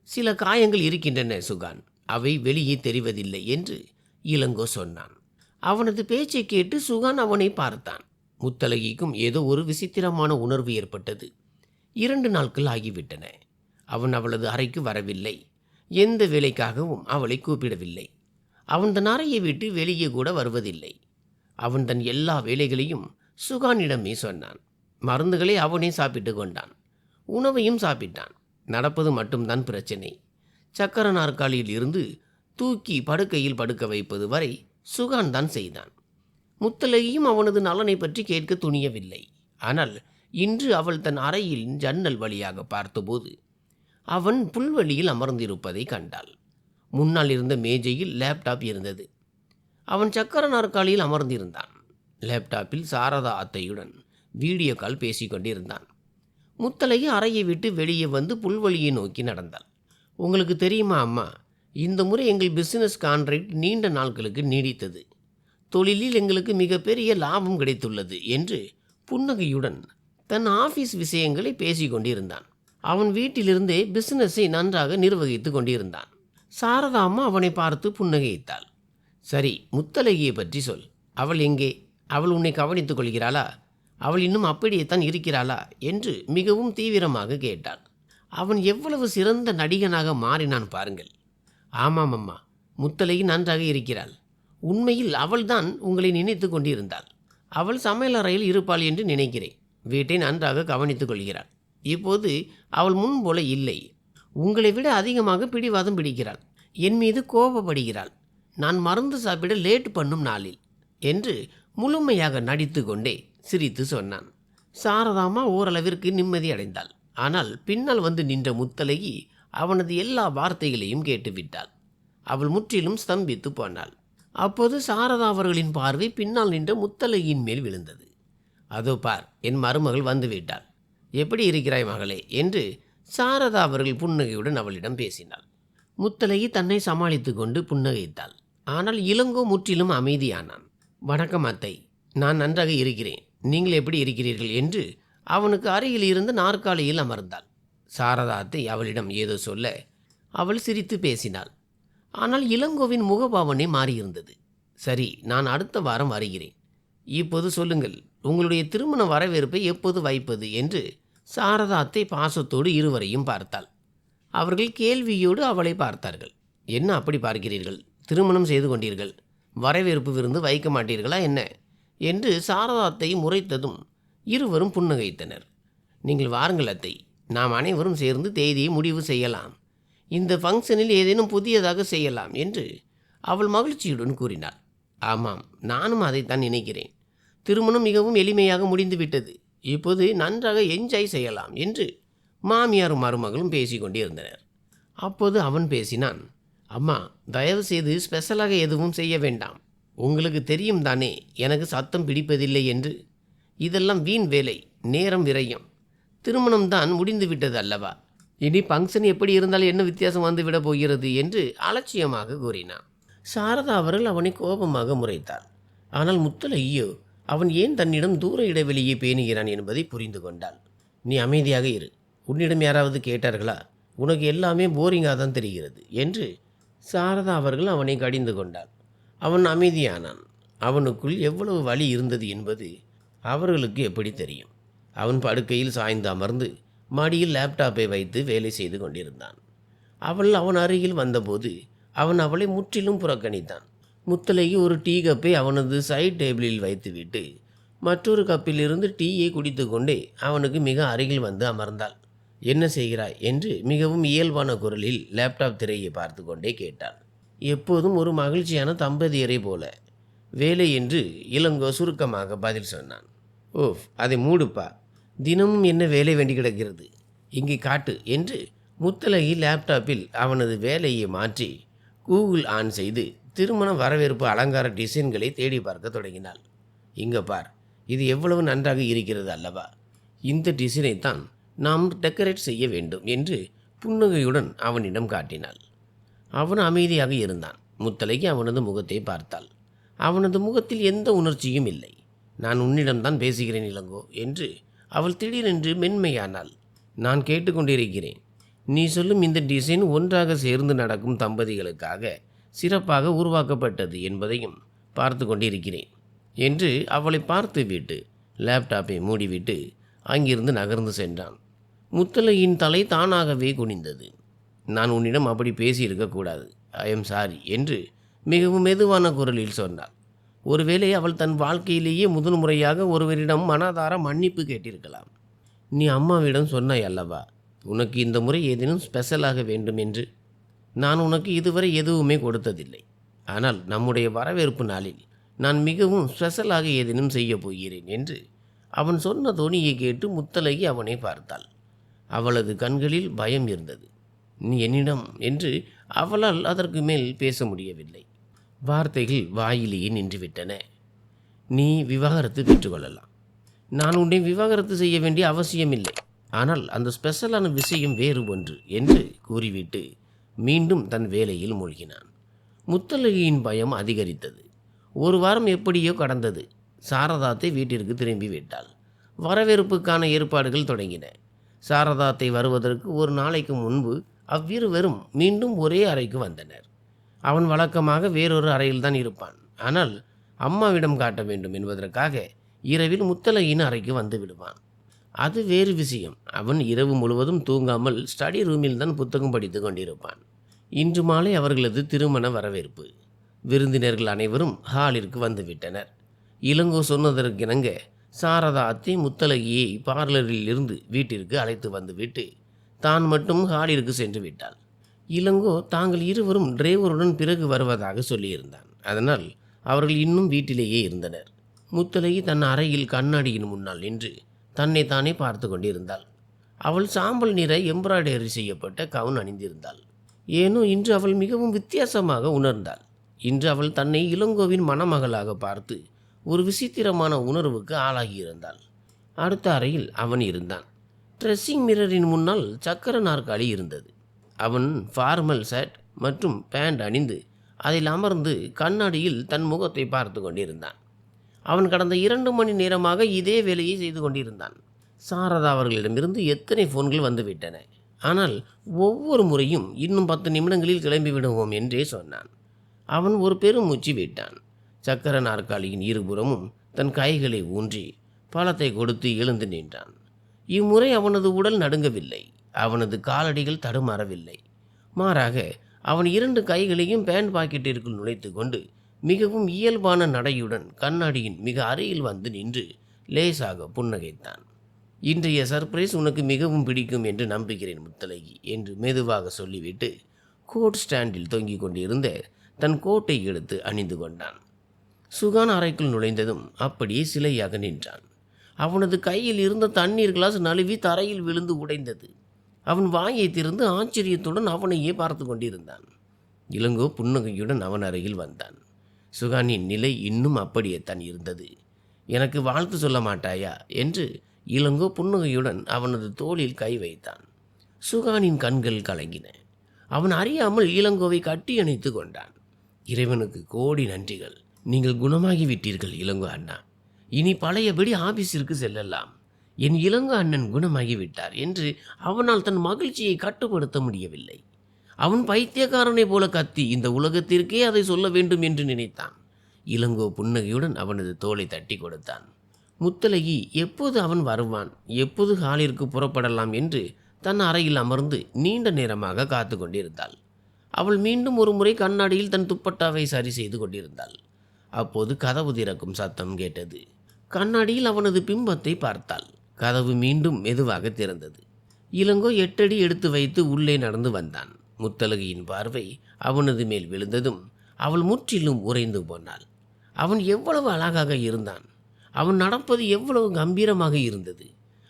சில காயங்கள் இருக்கின்றன சுகான், அவை வெளியே தெரிவதில்லை என்று இளங்கோ சொன்னான். அவனது பேச்சை கேட்டு சுகான் அவனை பார்த்தான். முத்தழகிக்கும் ஏதோ ஒரு விசித்திரமான உணர்வு ஏற்பட்டது. 2 நாட்கள் ஆகிவிட்டன. அவன் அவளது அறைக்கு வரவில்லை. எந்த வேலைக்காகவும் அவளை கூப்பிடவில்லை. அவன் தன் அறையை விட்டு வெளியே கூட வருவதில்லை. அவன் தன் எல்லா வேலைகளையும் சுகானிடமே சொன்னான். மருந்துகளை அவனே சாப்பிட்டு கொண்டான். உணவையும் சாப்பிட்டான். நடப்பது மட்டும்தான் பிரச்சனை. சக்கர நாற்காலியில் இருந்து தூக்கி படுக்கையில் படுக்க வைப்பது வரை சுகான் தான் செய்தான். முத்தழகியும் அவனது நலனை பற்றி கேட்க துணியவில்லை. ஆனால் இன்று அவள் தன் அறையில் ஜன்னல் வழியாக பார்த்தபோது அவன் புல்வெளியில் அமர்ந்திருப்பதை கண்டாள். முன்னால் இருந்த மேஜையில் லேப்டாப் இருந்தது. அவன் சக்கர நாற்காலியில் அமர்ந்திருந்தான். லேப்டாப்பில் சாரதா அத்தையுடன் வீடியோ கால் பேசிக்கொண்டிருந்தான். முத்தழகி அறையை விட்டு வெளியே வந்து புல்வெளியை நோக்கி நடந்தாள். உங்களுக்கு தெரியுமா அம்மா, இந்த முறை எங்கள் பிஸ்னஸ் கான்ட்ராக்ட் நீண்ட நாட்களுக்கு நீடித்தது. தொழிலில் எங்களுக்கு மிகப்பெரிய லாபம் கிடைத்துள்ளது என்று புன்னகையுடன் தன் ஆஃபீஸ் விஷயங்களை பேசிக்கொண்டிருந்தான். அவன் வீட்டிலிருந்தே பிஸ்னஸை நன்றாக நிர்வகித்து கொண்டிருந்தான். சாரதா அம்மா அவனை பார்த்து புன்னகைத்தாள். சரி, முத்தழகியை பற்றி சொல். அவள் எங்கே? அவள் உன்னை கவனித்துக் கொள்கிறாளா? அவள் இன்னும் அப்படியே தான் இருக்கிறாளா என்று மிகவும் தீவிரமாக கேட்டாள். அவன் எவ்வளவு சிறந்த நடிகனாக மாறினான் பாருங்கள். ஆமாம் அம்மா, முத்தழகி நன்றாக இருக்கிறாள். உண்மையில் அவள்தான் உங்களை நினைத்து கொண்டிருந்தாள். அவள் சமையலறையில் இருப்பாள் என்று நினைக்கிறேன். வீட்டை நன்றாக கவனித்துக் கொள்கிறாள். இப்போது அவள் முன்போல இல்லை. உங்களை விட அதிகமாக பிடிவாதம் பிடிக்கிறாள். என் மீது கோபப்படுகிறாள். நான் மருந்து சாப்பிட லேட் பண்ணும் நாளில் என்று முழுமையாக நடித்து கொண்டே சிரித்து சொன்னான். சாரதாமா ஓரளவிற்கு நிம்மதி அடைந்தாள். ஆனால் பின்னால் வந்து நின்ற முத்தழகி அவனது எல்லா வார்த்தைகளையும் கேட்டுவிட்டாள். அவள் முற்றிலும் ஸ்தம்பித்து போனாள். அப்போது சாரதா அவர்களின் பார்வை பின்னால் நின்ற முத்தழகியின் மேல் விழுந்தது. அதோ பார், என் மருமகள் வந்துவிட்டாள். எப்படி இருக்கிறாய் மகளே என்று சாரதா அவர்கள் புன்னகையுடன் அவளிடம் பேசினாள். முத்தழகி தன்னை சமாளித்து கொண்டு புன்னகைத்தாள். ஆனால் இளங்கோ முற்றிலும் அமைதியானான். வணக்கம் அத்தை, நான் நன்றாக இருக்கிறேன். நீங்கள் எப்படி இருக்கிறீர்கள் என்று அவனுக்கு அருகில் இருந்த நாற்காலியில் அமர்ந்தாள். சாரதா அத்தை அவளிடம் ஏதோ சொல்ல அவள் சிரித்து பேசினாள். ஆனால் இளங்கோவின் முகபாவனை மாறியிருந்தது. சரி, நான் அடுத்த வாரம் வருகிறேன். இப்போது சொல்லுங்கள், உங்களுடைய திருமண வரவேற்பை எப்போது வைப்பது என்று சாரதா அத்தை பாசத்தோடு இருவரையும் பார்த்தாள். அவர்கள் கேள்வியோடு அவளை பார்த்தார்கள். என்ன அப்படி பார்க்கிறீர்கள்? திருமணம் செய்து கொண்டீர்கள், வரவேற்பு விருந்து வைக்க மாட்டீர்களா என்ன என்று சாரதா அத்தை முறைத்ததும் இருவரும் புன்னகைத்தனர். நீங்கள் வாருங்கள் அத்தை, நாம் அனைவரும் சேர்ந்து தேதியை முடிவு செய்யலாம். இந்த ஃபங்க்ஷனில் ஏதேனும் புதியதாக செய்யலாம் என்று அவள் மகிழ்ச்சியுடன் கூறினாள். ஆமாம், நானும் அதைத்தான் நினைக்கிறேன். திருமணம் மிகவும் எளிமையாக முடிந்துவிட்டது. இப்போது நன்றாக என்ஜாய் செய்யலாம் என்று மாமியாரும் மருமகளும் பேசி கொண்டிருந்தனர். அப்போது அவன் பேசினான். அம்மா, தயவு செய்து ஸ்பெஷலாக எதுவும் செய்ய வேண்டாம். உங்களுக்கு தெரியும் தானே எனக்கு சத்தம் பிடிப்பதில்லை என்று. இதெல்லாம் வீண் வேலை, நேரம் விரயம். திருமணம்தான் முடிந்து விட்டது அல்லவா? இனி ஃபங்க்ஷன் எப்படி இருந்தால் என்ன வித்தியாசம் வந்துவிடப் போகிறது என்று அலட்சியமாக கூறினான். சாரதா அவர்கள் அவனை கோபமாக முறைத்தாள். ஆனால் முத்தழகியோ அவன் ஏன் தன்னிடம் தூர இடைவெளியை பேணுகிறான் என்பதை புரிந்து கொண்டாள். நீ அமைதியாக இரு. உன்னிடம் யாராவது கேட்டார்களா? உனக்கு எல்லாமே போரிங்காக தான் தெரிகிறது என்று சாரதா அவர்கள் அவனை கடிந்து கொண்டாள். அவன் அமைதியானான். அவனுக்குள் எவ்வளவு வலி இருந்தது என்பது அவர்களுக்கு எப்படி தெரியும்? அவன் படுக்கையில் சாய்ந்து அமர்ந்து மடியில் லேப்டாப்பை வைத்து வேலை செய்து கொண்டிருந்தான். அவள் அவன் அருகில் வந்தபோது அவன் அவளை முற்றிலும் புறக்கணித்தான். முத்தழகி ஒரு டீ கப்பை அவனது சைட் டேபிளில் வைத்துவிட்டு மற்றொரு கப்பிலிருந்து டீயை குடித்து கொண்டே அவனுக்கு மிக அருகில் வந்து அமர்ந்தாள். என்ன செய்கிறாய் என்று மிகவும் இயல்பான குரலில் லேப்டாப் திரையை பார்த்து கொண்டே கேட்டாள். எப்போதும் ஒரு மகிழ்ச்சியான தம்பதியரை போல. வேலை என்று இளங்கோ சுருக்கமாக பதில் சொன்னான். ஓஃப், அதை மூடுப்பா. தினமும் என்ன வேலை வேண்டி கிடக்கிறது, இங்கே காட்டு என்று முத்தழகி லேப்டாப்பில் அவனது வேலையை மாற்றி கூகுள் ஆன் செய்து திருமண வரவேற்பு அலங்கார டிசைன்களை தேடி பார்க்க தொடங்கினாள். இங்கே பார், இது எவ்வளவு நன்றாக இருக்கிறது அல்லவா? இந்த டிசைனைத்தான் நாம் டெக்கரேட் செய்ய வேண்டும் என்று புன்னகையுடன் அவனிடம் காட்டினாள். அவன் அமைதியாக இருந்தான். முத்தழகி அவனது முகத்தை பார்த்தாள். அவனது முகத்தில் எந்த உணர்ச்சியும் இல்லை. நான் உன்னிடம்தான் பேசுகிறேன் இளங்கோ என்று அவள் திடீரென்று மென்மையானாள். நான் கேட்டுக்கொண்டிருக்கிறேன். நீ சொல்லும் இந்த டிசைன் ஒன்றாக சேர்ந்து நடக்கும் தம்பதிகளுக்காக சிறப்பாக உருவாக்கப்பட்டது என்பதையும் பார்த்து கொண்டிருக்கிறேன் என்று அவளை பார்த்துவிட்டு லேப்டாப்பை மூடிவிட்டு அங்கிருந்து நகர்ந்து சென்றான். முத்தழகியின் தலை தானாகவே குனிந்தது. நான் உன்னிடம் அப்படி பேசியிருக்கக்கூடாது, ஐ எம் சாரி என்று மிகவும் மெதுவான குரலில் சொன்னாள். ஒருவேளை அவள் தன் வாழ்க்கையிலேயே முதல் முறையாக ஒருவரிடம் மனதார மன்னிப்பு கேட்டிருக்கலாம். நீ அம்மாவிடம் சொன்னாய் அல்லவா, உனக்கு இந்த முறை ஏதேனும் ஸ்பெஷலாக வேண்டும் என்று. நான் உனக்கு இதுவரை எதுவுமே கொடுத்ததில்லை. ஆனால் நம்முடைய வரவேற்பு நாளில் நான் மிகவும் ஸ்பெஷலாக ஏதேனும் செய்ய போகிறேன் என்று அவன் சொன்ன தொனியை கேட்டு முத்தழகி அவனை பார்த்தாள். அவளது கண்களில் பயம் இருந்தது. நீ என்னிடம் என்று அவளால் அதற்கு மேல் பேச முடியவில்லை. வார்த்தைகள் வாயிலேயே நின்றுவிட்டன. நீ விவாகரத்து பெற்றுக்கொள்ளலாம். நான் உன்னை விவாகரத்து செய்ய வேண்டிய அவசியமில்லை. ஆனால் அந்த ஸ்பெஷலான விஷயம் வேறு ஒன்று என்று கூறிவிட்டு மீண்டும் தன் வேலையில் மூழ்கினான். முத்தழகியின் பயம் அதிகரித்தது. ஒரு வாரம் எப்படியோ கடந்தது. சாரதாத்தை வீட்டிற்கு திரும்பி விட்டாள். வரவேற்புக்கான ஏற்பாடுகள் தொடங்கின. சாரதாத்தை வருவதற்கு ஒரு நாளைக்கு முன்பு அவ்விருவரும் மீண்டும் ஒரே அறைக்கு வந்தனர். அவன் வழக்கமாக வேறொரு அறையில்தான் இருப்பான். ஆனால் அம்மாவிடம் காட்ட வேண்டும் என்பதற்காக இரவில் முத்தழகியின் அறைக்கு வந்து விடுவான். அது வேறு விஷயம். அவன் இரவு முழுவதும் தூங்காமல் ஸ்டடி ரூமில் தான் புத்தகம் படித்து கொண்டிருப்பான். இன்று மாலை அவர்களது திருமண வரவேற்பு. விருந்தினர்கள் அனைவரும் ஹாலிற்கு வந்துவிட்டனர். இளங்கோ சொன்னதற்கிணங்க சாரதா அத்தை முத்தழகியை பார்லரில் இருந்து வீட்டிற்கு அழைத்து வந்துவிட்டு தான் மட்டும் ஹாலிற்கு சென்று விட்டாள். இளங்கோ தாங்கள் இருவரும் டிரைவருடன் பிறகு வருவதாக சொல்லியிருந்தான். அதனால் அவர்கள் இன்னும் வீட்டிலேயே இருந்தனர். முத்தழகி தன் அறையில் கண்ணாடியின் முன்னால் நின்று தன்னை தானே பார்த்து கொண்டிருந்தாள். அவள் சாம்பல் நிற எம்ப்ராய்டரி செய்யப்பட்ட கவுன் அணிந்திருந்தாள். ஏனோ இன்று அவள் மிகவும் வித்தியாசமாக உணர்ந்தாள். இன்று அவள் தன்னை இளங்கோவின் மணமகளாக பார்த்து ஒரு விசித்திரமான உணர்வுக்கு ஆளாகியிருந்தாள். அடுத்த அறையில் அவன் இருந்தான். ட்ரெஸ்ஸிங் மிரரின் முன்னால் சக்கர நாற்காலி இருந்தது. அவன் ஃபார்மல் ஷர்ட் மற்றும் பேண்ட் அணிந்து அதில் அமர்ந்து கண்ணாடியில் தன் முகத்தை பார்த்து கொண்டிருந்தான். அவன் கடந்த 2 மணி நேரமாக இதே வேலையை செய்து கொண்டிருந்தான். சாரதா அவர்களிடமிருந்து எத்தனை ஃபோன்கள் வந்துவிட்டன. ஆனால் ஒவ்வொரு முறையும் இன்னும் 10 நிமிடங்களில் கிளம்பி விடுவோம் என்றே சொன்னான். அவன் ஒரு பெருமூச்சு விட்டான். சக்கர நாற்காலியின் இருபுறமும் தன் கைகளை ஊன்றி பழத்தை கொடுத்து எழுந்து நின்றான். இம்முறை அவனது உடல் நடுங்கவில்லை. அவனது காலடிகள் தடுமாறவில்லை. மாறாக அவன் 2 கைகளையும் பேண்ட் பாக்கெட்டிற்குள் நுழைத்து கொண்டு மிகவும் இயல்பான நடையுடன் கண்ணாடியின் மிக அருகில் வந்து நின்று லேசாக புன்னகைத்தான். இன்றைய சர்ப்ரைஸ் உனக்கு மிகவும் பிடிக்கும் என்று நம்புகிறேன் முத்தழகி என்று மெதுவாக சொல்லிவிட்டு கோட் ஸ்டாண்டில் தொங்கிக் கொண்டிருந்த தன் கோட்டை எடுத்து அணிந்து கொண்டான். சுகான் அறைக்குள் நுழைந்ததும் அப்படியே சிலையாக நின்றான். அவனது கையில் இருந்த தண்ணீர் கிளாஸ் நழுவி தரையில் விழுந்து உடைந்தது. அவன் வாயை திறந்து ஆச்சரியத்துடன் அவனையே பார்த்து கொண்டிருந்தான். இளங்கோ புன்னகையுடன் அவன் அருகில் வந்தான். சுகானின் நிலை இன்னும் அப்படியே தான் இருந்தது. எனக்கு வாழ்த்து சொல்ல மாட்டாயா என்று இளங்கோ புன்னகையுடன் அவனது தோளில் கை வைத்தான். சுகானின் கண்கள் கலங்கின. அவன் அறியாமல் இளங்கோவை கட்டி அணைத்து கொண்டான். இறைவனுக்கு கோடி நன்றிகள். நீங்கள் குணமாகிவிட்டீர்கள் இளங்கோ அண்ணா. இனி பழையபடி ஆபீஸிற்கு செல்லலாம். என் இளங்கோ அண்ணன் குணமாகிவிட்டார் என்று அவனால் தன் மகிழ்ச்சியை கட்டுப்படுத்த முடியவில்லை. அவன் பைத்தியக்காரனை போல கத்தி இந்த உலகத்திற்கே அதை சொல்ல வேண்டும் என்று நினைத்தான். இளங்கோ புன்னகையுடன் அவனது தோளை தட்டி கொடுத்தான். முத்தழகி எப்போது அவன் வருவான், எப்போது ஹாலிற்கு புறப்படலாம் என்று தன் அறையில் அமர்ந்து நீண்ட நேரமாக காத்து கொண்டிருந்தாள். அவள் மீண்டும் ஒரு முறை கண்ணாடியில் தன் துப்பட்டாவை சரி செய்து கொண்டிருந்தாள். அப்போது கதவு திறக்கும் சத்தம் கேட்டது. கண்ணாடியில் அவனது பிம்பத்தை பார்த்தாள். கதவு மீண்டும் மெதுவாக திறந்தது. இளங்கோ 8 அடி எடுத்து வைத்து உள்ளே நடந்து வந்தான். முத்தழகியின் பார்வை அவனது மேல் விழுந்ததும் அவள் முற்றிலும் உறைந்து போனாள். அவன் எவ்வளவு அழகாக இருந்தான். அவன் நடப்பது எவ்வளவு கம்பீரமாக இருந்தது.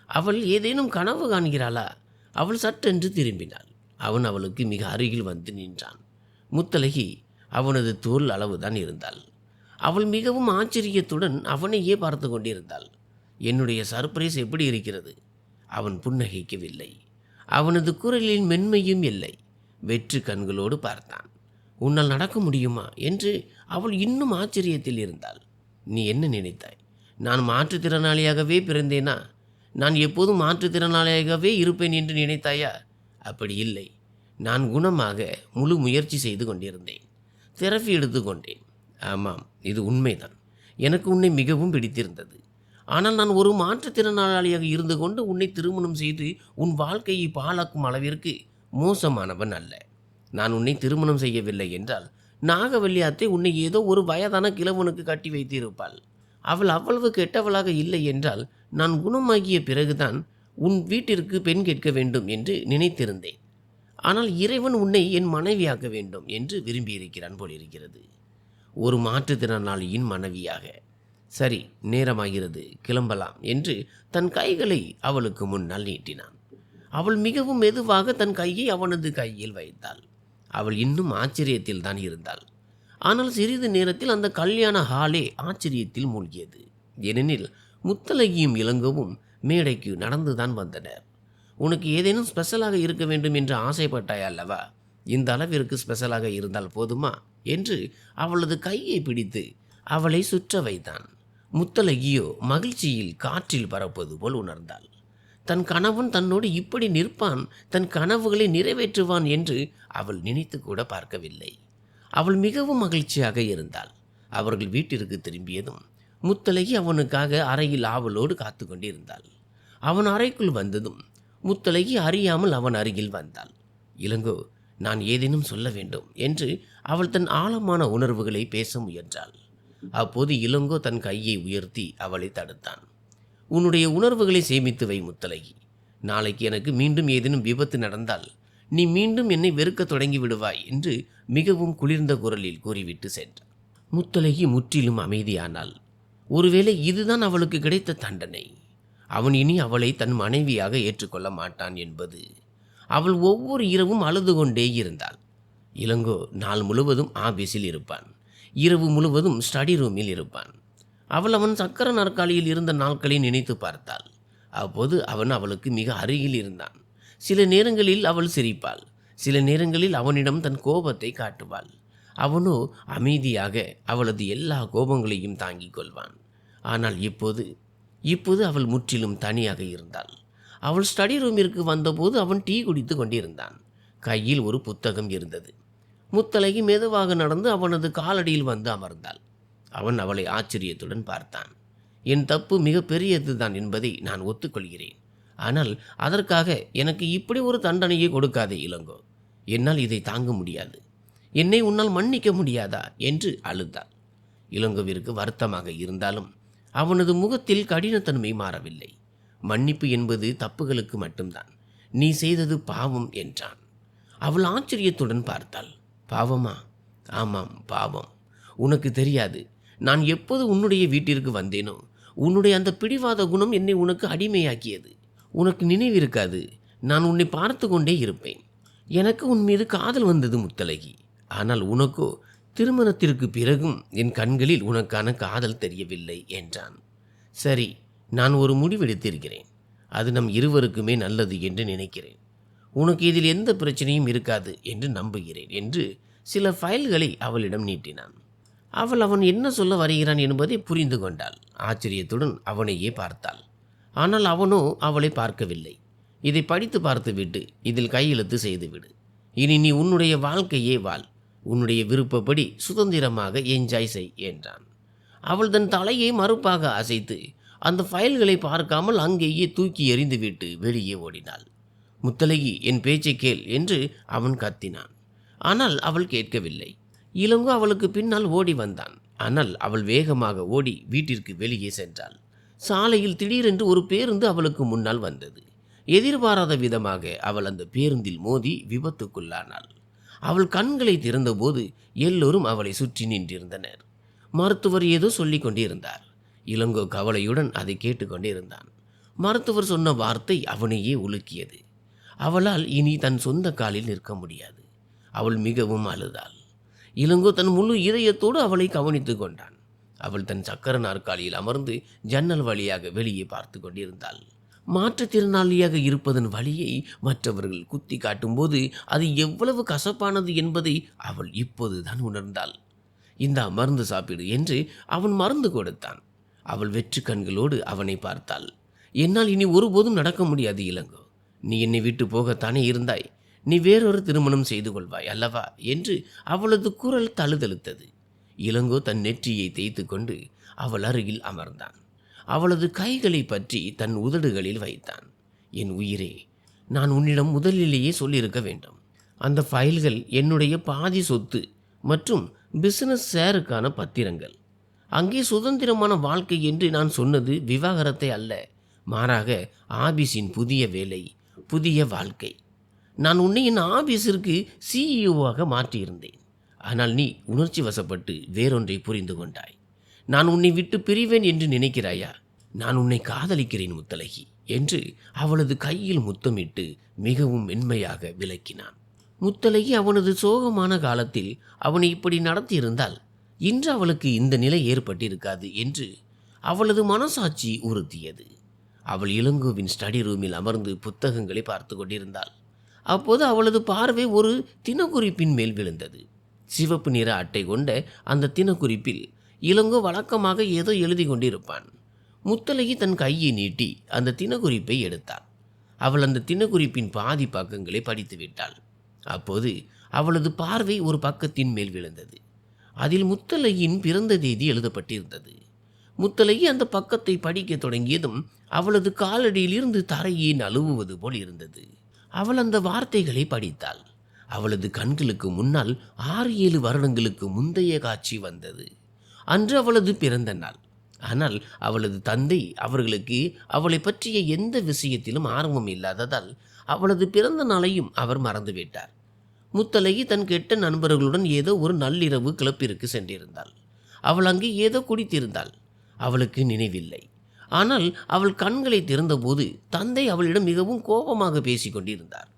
அவள் ஏதேனும் கனவு காண்கிறாளா? அவள் சட்டென்று திரும்பினாள். அவன் அவளுக்கு மிக அருகில் வந்து நின்றான். முத்தழகி அவனது தோள் அளவுதான் இருந்தாள். அவள் மிகவும் ஆச்சரியத்துடன் அவனையே பார்த்து கொண்டிருந்தாள். என்னுடைய சர்ப்ரைஸ் எப்படி இருக்கிறது? அவன் புன்னகைக்கவில்லை. அவனது குரலில் மென்மையும் இல்லை. வெற்று கண்களோடு பார்த்தான். உன்னால் நடக்க முடியுமா என்று அவள் இன்னும் ஆச்சரியத்தில் இருந்தாள். நீ என்ன நினைத்தாய்? நான் மாற்றுத்திறனாளியாகவே பிறந்தேனா? நான் எப்போதும் மாற்றுத்திறனாளியாகவே இருப்பேன் என்று நினைத்தாயா? அப்படி இல்லை. நான் குணமாக முழு முயற்சி செய்து கொண்டிருந்தேன். தெரபி எடுத்துக்கொண்டேன். ஆமாம், இது உண்மைதான். எனக்கு உன்னை மிகவும் பிடித்திருந்தது. ஆனால் நான் ஒரு மாற்றுத்திறனாளியாக இருந்து கொண்டு உன்னை திருமணம் செய்து உன் வாழ்க்கையை பாழாக்கும் அளவிற்கு மோசமானவன் அல்ல. நான் உன்னை திருமணம் செய்யவில்லை என்றால் நாகவல்லி அத்தை உன்னை ஏதோ ஒரு வயதான கிழவனுக்கு கட்டி வைத்திருப்பாள். அவள் அவ்வளவு கெட்டவளாக இல்லை என்றால் நான் குணமாகிய பிறகுதான் உன் வீட்டிற்கு பெண் கேட்க வேண்டும் என்று நினைத்திருந்தேன். ஆனால் இறைவன் உன்னை என் மனைவியாக்க வேண்டும் என்று விரும்பியிருக்கிறான் போலிருக்கிறது. ஒரு மாற்றுத்திறனாளியின் மனைவியாக. சரி, நேரமாகிறது, கிளம்பலாம் என்று தன் கைகளை அவளுக்கு முன்னால் நீட்டினான். அவள் மிகவும் மெதுவாக தன் கையை அவனது கையில் வைத்தாள். அவள் இன்னும் ஆச்சரியத்தில் தான் இருந்தாள். ஆனால் சிறிது நேரத்தில் அந்த கல்யாண ஹாலே ஆச்சரியத்தில் மூழ்கியது. ஏனெனில் முத்தழகியும் இளங்கோவும் மேடைக்கு நடந்துதான் வந்தனர். உனக்கு ஏதேனும் ஸ்பெஷலாக இருக்க வேண்டும் என்று ஆசைப்பட்டாய் அல்லவா? இந்த அளவிற்கு ஸ்பெஷலாக இருந்தால் போதுமா என்று அவளது கையை பிடித்து அவளை சுற்ற வைத்தான். முத்தழகியோ மகிழ்ச்சியில் காற்றில் பறப்பது போல் உணர்ந்தாள். தன் கணவன் தன்னோடு இப்படி நிற்பான், தன் கனவுகளை நிறைவேற்றுவான் என்று அவள் நினைத்து கூட பார்க்கவில்லை. அவள் மிகவும் மகிழ்ச்சியாக இருந்தாள். அவர்கள் வீட்டிற்கு திரும்பியதும் முத்தழகி அவனுக்காக அறையில் ஆவலோடு காத்து கொண்டிருந்தாள். அவன் அறைக்குள் வந்ததும் முத்தழகி அறியாமல் அவன் அருகில் வந்தாள். இளங்கோ, நான் ஏதேனும் சொல்ல வேண்டும் என்று அவள் தன் ஆழமான உணர்வுகளை பேச முயன்றாள். அப்போது இளங்கோ தன் கையை உயர்த்தி அவளை தடுத்தான். உன்னுடைய உணர்வுகளை சேமித்து வை முத்தழகி. நாளைக்கு எனக்கு மீண்டும் ஏதேனும் விபத்து நடந்தால் நீ மீண்டும் என்னை வெறுக்க தொடங்கி விடுவாய் என்று மிகவும் குளிர்ந்த குரலில் கூறிவிட்டு சென்றான். முத்தழகி முற்றிலும் அமைதியானாள். ஒருவேளை இதுதான் அவளுக்கு கிடைத்த தண்டனை. அவன் இனி அவளை தன் மனைவியாக ஏற்றுக்கொள்ள மாட்டான் என்பது. அவள் ஒவ்வொரு இரவும் அழுது கொண்டே இருந்தாள். இளங்கோ நாள் முழுவதும் ஆபீஸில் இருப்பான். இரவு முழுவதும் ஸ்டடி ரூமில் இருப்பான். அவள் அவன் சக்கர நாற்காலியில் இருந்த நாட்களை நினைத்து பார்த்தாள். அப்போது அவன் அவளுக்கு மிக அருகில் இருந்தான். சில நேரங்களில் அவள் சிரிப்பாள். சில நேரங்களில் அவனிடம் தன் கோபத்தை காட்டுவாள். அவனோ அமைதியாக அவளது எல்லா கோபங்களையும் தாங்கிக் கொள்வான். ஆனால் இப்போது அவள் முற்றிலும் தனியாக இருந்தாள். அவள் ஸ்டடி ரூமிற்கு வந்தபோது அவன் டீ குடித்து கொண்டிருந்தான். கையில் ஒரு புத்தகம் இருந்தது. முத்தழகி மெதுவாக நடந்து அவனது காலடியில் வந்து அமர்ந்தாள். அவன் அவளை ஆச்சரியத்துடன் பார்த்தான். என் தப்பு மிக பெரியதுதான் என்பதை நான் ஒத்துக்கொள்கிறேன். ஆனால் அதற்காக எனக்கு இப்படி ஒரு தண்டனையை கொடுக்காதே இளங்கோ. என்னால் இதை தாங்க முடியாது. என்னை உன்னால் மன்னிக்க முடியாதா என்று அழுதாள். இளங்கோவிற்கு வருத்தமாக இருந்தாலும் அவனது முகத்தில் கடினத்தன்மை மாறவில்லை. மன்னிப்பு என்பது தப்புகளுக்கு மட்டும்தான், நீ செய்தது பாவம் என்றான். அவள் ஆச்சரியத்துடன் பார்த்தாள். பாவமா? ஆமாம், பாவம். உனக்கு தெரியாது, நான் எப்போது உன்னுடைய வீட்டிற்கு வந்தேனோ உன்னுடைய அந்த பிடிவாத குணம் என்னை உனக்கு அடிமையாக்கியது. உனக்கு நினைவிருக்காது, நான் உன்னை பார்த்து கொண்டே இருப்பேன். எனக்கு உன் மீது காதல் வந்தது முத்தழகி. ஆனால் உனக்கோ திருமணத்திற்கு பிறகும் என் கண்களில் உனக்கான காதல் தெரியவில்லை என்றான். சரி, நான் ஒரு முடிவெடுத்திருக்கிறேன். அது நம் இருவருக்குமே நல்லது என்று நினைக்கிறேன். உனக்கு இதில் எந்த பிரச்சனையும் இருக்காது என்று நம்புகிறேன் என்று சில ஃபைல்களை அவளிடம் நீட்டினான். அவன் என்ன சொல்ல வருகிறான் என்பதை புரிந்து கொண்டாள். ஆச்சரியத்துடன் அவனையே பார்த்தாள். ஆனால் அவனோ அவளை பார்க்கவில்லை. இதை படித்து பார்த்துவிட்டு இதில் கையெழுத்து செய்துவிடு. இனி நீ உன்னுடைய வாழ்க்கையே வாழ். உன்னுடைய விருப்பப்படி சுதந்திரமாக என்ஜாய் செய் என்றான். அவள் தன் தலையை மறுப்பாக அசைத்து அந்த ஃபைல்களை பார்க்காமல் அங்கேயே தூக்கி எறிந்துவிட்டு வெளியே ஓடினாள். முத்தழகி, என் பேச்சை கேள் என்று அவன் கத்தினான். ஆனால் அவள் கேட்கவில்லை. இளங்கோ அவளுக்கு பின்னால் ஓடி வந்தான். ஆனால் அவள் வேகமாக ஓடி வீட்டிற்கு வெளியே சென்றாள். சாலையில் திடீரென்று ஒரு பேருந்து அவளுக்கு முன்னால் வந்தது. எதிர்பாராத விதமாக அவள் அந்த பேருந்தில் மோதி விபத்துக்குள்ளானாள். அவள் கண்களை திறந்தபோது எல்லோரும் அவளை சுற்றி நின்றிருந்தனர். மருத்துவர் ஏதோ சொல்லிக் கொண்டிருந்தார். இளங்கோ கவலையுடன் அதை கேட்டுக்கொண்டிருந்தான். மருத்துவர் சொன்ன வார்த்தை அவனையே உலுக்கியது. அவளால் இனி தன் சொந்த காலில் நிற்க முடியாது. அவள் மிகவும் அழுதாள். இளங்கோ தன் முழு இதயத்தோடு அவளை கவனித்து கொண்டான். அவள் தன் சக்கர நாற்காலியில் அமர்ந்து ஜன்னல் வழியாக வெளியே பார்த்து கொண்டிருந்தாள். மாற்றுத்திறனாளியாக இருப்பதன் வழியை மற்றவர்கள் குத்தி காட்டும்போது அது எவ்வளவு கசப்பானது என்பதை அவள் இப்போதுதான் உணர்ந்தாள். இந்த மருந்து சாப்பிடு என்று அவன் மருந்து கொடுத்தான். அவள் வெற்று கண்களோடு அவனை பார்த்தாள். என்னால் இனி ஒருபோதும் நடக்க முடியாது இளங்கோ. நீ என்னை விட்டு போகத்தானே இருந்தாய். நீ வேறொரு திருமணம் செய்து கொள்வாய் அல்லவா என்று அவளது குரல் தழுதழுத்தது. இளங்கோ தன் நெற்றியை தேய்த்து கொண்டு அவள் அருகில் அமர்ந்தான். அவளது கைகளை பற்றி தன் உதடுகளில் வைத்தான். என் உயிரே, நான் உன்னிடம் முதலிலேயே சொல்லியிருக்க வேண்டும். அந்த ஃபைல்கள் என்னுடைய பாதி சொத்து மற்றும் பிசினஸ் ஷேருக்கான பத்திரங்கள். அங்கே சுதந்திரமான வாழ்க்கை என்று நான் சொன்னது விவாகரத்தை அல்ல, மாறாக ஆபீஸின் புதிய வேலை, புதிய வாழ்க்கை. நான் உன்னை என் ஆபீஸிற்கு சிஇஓவாக மாற்றியிருந்தேன். ஆனால் நீ உணர்ச்சி வசப்பட்டு வேறொன்றை புரிந்து கொண்டாய். நான் உன்னை விட்டு பிரிவேன் என்று நினைக்கிறாயா? நான் உன்னை காதலிக்கிறேன் முத்தழகி என்று அவளது கையில் முத்தமிட்டு மிகவும் மென்மையாக விளக்கினான். முத்தழகி அவனது சோகமான காலத்தில் அவனை இப்படி நடத்தியிருந்தால் இன்று அவளுக்கு இந்த நிலை ஏற்பட்டிருக்காது என்று அவளது மனசாட்சி உறுத்தியது. அவள் இளங்கோவின் ஸ்டடி ரூமில் அமர்ந்து புத்தகங்களை பார்த்து கொண்டிருந்தாள். அப்போது அவளது பார்வை ஒரு தினக்குறிப்பின் மேல் விழுந்தது. சிவப்பு நிற அட்டை கொண்ட அந்த தினக்குறிப்பில் இளங்கோ வழக்கமாக ஏதோ எழுதி கொண்டிருப்பான். முத்தழகி தன் கையை நீட்டி அந்த தினக்குறிப்பை எடுத்தாள். அவள் அந்த தினக்குறிப்பின் பாதி பக்கங்களை படித்து விட்டாள். அப்போது அவளது பார்வை ஒரு பக்கத்தின் மேல் விழுந்தது. அதில் முத்தழகியின் பிறந்த தேதி எழுதப்பட்டிருந்தது. முத்தழகி அந்த பக்கத்தை படிக்க தொடங்கியதும் அவளது காலடியில் இருந்து தரையை நழுவுவது போல் இருந்தது. அவள் அந்த வார்த்தைகளை படித்தாள். அவளது கண்களுக்கு முன்னால் 6-7 வருடங்களுக்கு முந்தைய காட்சி வந்தது. அன்று அவளது பிறந்த நாள். ஆனால் அவளது தந்தை அவர்களுக்கு அவளை பற்றிய எந்த விஷயத்திலும் ஆர்வம் இல்லாததால் அவளது பிறந்த நாளையும் அவர் மறந்துவிட்டார். முத்தழகி தன் கெட்ட நண்பர்களுடன் ஏதோ ஒரு நள்ளிரவு கிளப்பிற்கு சென்றிருந்தாள். அவள் அங்கே ஏதோ குடித்திருந்தாள். அவளுக்கு நினைவில்லை. ஆனால் அவள் கண்களை திறந்தபோது தந்தை அவளிடம் மிகவும் கோபமாக பேசிக் கொண்டிருந்தார்.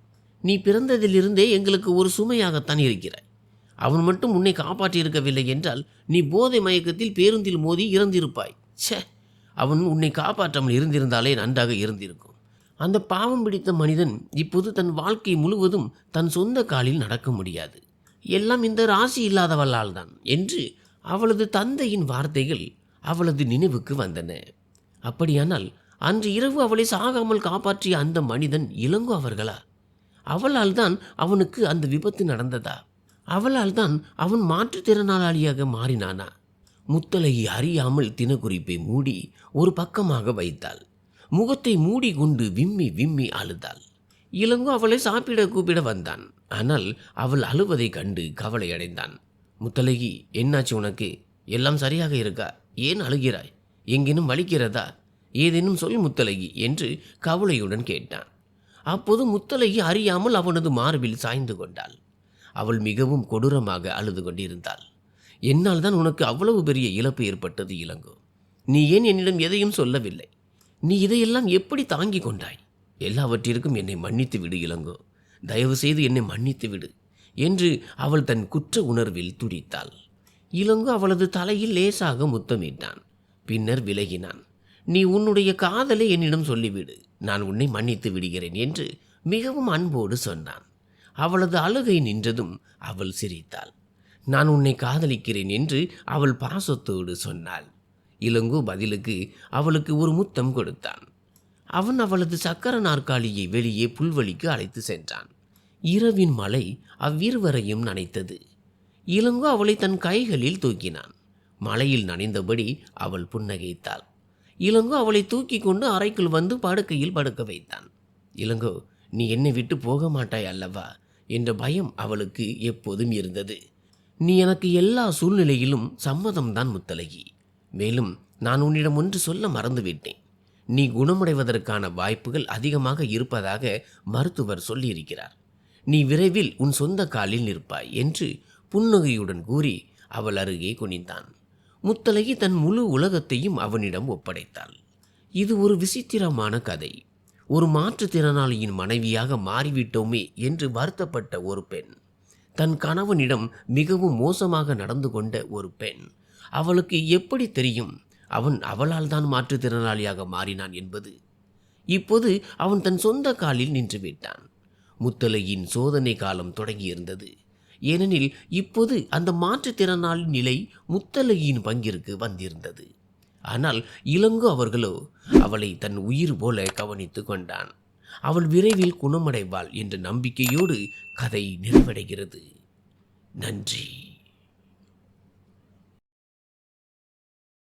நீ பிறந்ததிலிருந்தே எங்களுக்கு ஒரு சுமையாகத்தான் இருக்கிறாய். அவன் மட்டும் உன்னை காப்பாற்றியிருக்கவில்லை என்றால் நீ போதை மயக்கத்தில் பேருந்தில் மோதி இறந்திருப்பாய். ச்சே, அவன் உன்னை காப்பாற்றாமல் இருந்திருந்தாலே நன்றாக இருந்திருக்கும். அந்த பாவம் பிடித்த மனிதன் இப்போது தன் வாழ்க்கை முழுவதும் தன் சொந்த காலில் நடக்க முடியாது. எல்லாம் இந்த ராசி இல்லாதவளால் தான் என்று அவளது தந்தையின் வார்த்தைகள் அவளது நினைவுக்கு வந்தன. அப்படியானால் அன்று இரவு அவளை சாகாமல் காப்பாற்றிய அந்த மனிதன் இளங்கோ அவர்களா? அவளால் தான் அவனுக்கு அந்த விபத்து நடந்ததா? அவளால் தான் அவன் மாற்றுத்திறனாளியாக மாறினானா? முத்தழகி அறியாமல் தினக்குறிப்பை மூடி ஒரு பக்கமாக வைத்தாள். முகத்தை மூடிக்கொண்டு விம்மி விம்மி அழுதாள். இளங்கோ அவளை சாப்பிட கூப்பிட வந்தான். ஆனால் அவள் அழுவதை கண்டு கவலை அடைந்தான். முத்தழகி, என்னாச்சு உனக்கு? எல்லாம் சரியாக இருக்கா? ஏன் அழுகிறாய்? எங்கேனும் வலிக்கிறதா? ஏதேனும் சொல் முத்தழகி என்று கவலையுடன் கேட்டான். அப்போது முத்தழகி அறியாமல் அவனது மார்பில் சாய்ந்து கொண்டாள். அவள் மிகவும் கொடூரமாக அழுது கொண்டிருந்தாள். என்னால் தான் உனக்கு அவ்வளவு பெரிய இழப்பு ஏற்பட்டது இளங்கோ. நீ ஏன் என்னிடம் எதையும் சொல்லவில்லை? நீ இதையெல்லாம் எப்படி தாங்கிக் கொண்டாய்? எல்லாவற்றிற்கும் என்னை மன்னித்து விடு இளங்கோ. தயவு செய்து என்னை மன்னித்து விடு என்று அவள் தன் குற்ற உணர்வில் துடித்தாள். இளங்கோ அவளது தலையில் லேசாக முத்தமிட்டான். பின்னர் விலகினான். நீ உன்னுடைய காதலை என்னிடம் சொல்லிவிடு, நான் உன்னை மன்னித்து விடுகிறேன் என்று மிகவும் அன்போடு சொன்னான். அவளது அழுகை நின்றதும் அவள் சிரித்தாள். நான் உன்னை காதலிக்கிறேன் என்று அவள் பாசத்தோடு சொன்னாள். இளங்கோ பதிலுக்கு அவளுக்கு ஒரு முத்தம் கொடுத்தான். அவன் அவளது சக்கர நாற்காலியை வெளியே புல்வெளிக்கு அழைத்து சென்றான். இரவின் மழை அவ்விருவரையும் நனைத்தது. இளங்கோ அவளை தன் கைகளில் தூக்கினான். மழையில் நனைந்தபடி அவள் புன்னகைத்தாள். இளங்கோ அவளை தூக்கி கொண்டு அறைக்குள் வந்து படுக்கையில் படுக்க வைத்தான். இளங்கோ, நீ என்னை விட்டு போக மாட்டாய் அல்லவா என்ற பயம் அவளுக்கு எப்போதும் இருந்தது. நீ எனக்கு எல்லா சூழ்நிலையிலும் சம்மதம்தான் முத்தழகி. மேலும் நான் உன்னிடம் ஒன்று சொல்ல மறந்துவிட்டேன். நீ குணமடைவதற்கான வாய்ப்புகள் அதிகமாக இருப்பதாக மருத்துவர் சொல்லியிருக்கிறார். நீ விரைவில் உன் சொந்த காலில் நிற்பாய் என்று புன்னகையுடன் கூறி அவள் அருகே குனிந்தான். முத்தழகி தன் முழு உலகத்தையும் அவனிடம் ஒப்படைத்தாள். இது ஒரு விசித்திரமான கதை. ஒரு மாற்றுத்திறனாளியின் மனைவியாக மாறிவிட்டோமே என்று வருத்தப்பட்ட ஒரு பெண், தன் கணவனிடம் மிகவும் மோசமாக நடந்து கொண்ட ஒரு பெண், அவளுக்கு எப்படி தெரியும் அவளால் தான் மாற்றுத்திறனாளியாக மாறினான் என்பது? இப்போது அவன் தன் சொந்த காலில் நின்று விட்டான். முத்தழகியின் சோதனை காலம் தொடங்கியிருந்தது. ஏனெனில் இப்போது அந்த மாற்றுத்திறனாளி நிலை முத்தழகியின் பங்கிற்கு வந்திருந்தது. ஆனால் இளங்கோ அவர்களோ அவளை தன் உயிர் போல கவனித்து கொண்டான். அவள் விரைவில் குணமடைவாள் என்ற நம்பிக்கையோடு கதை நிறைவடைகிறது. நன்றி.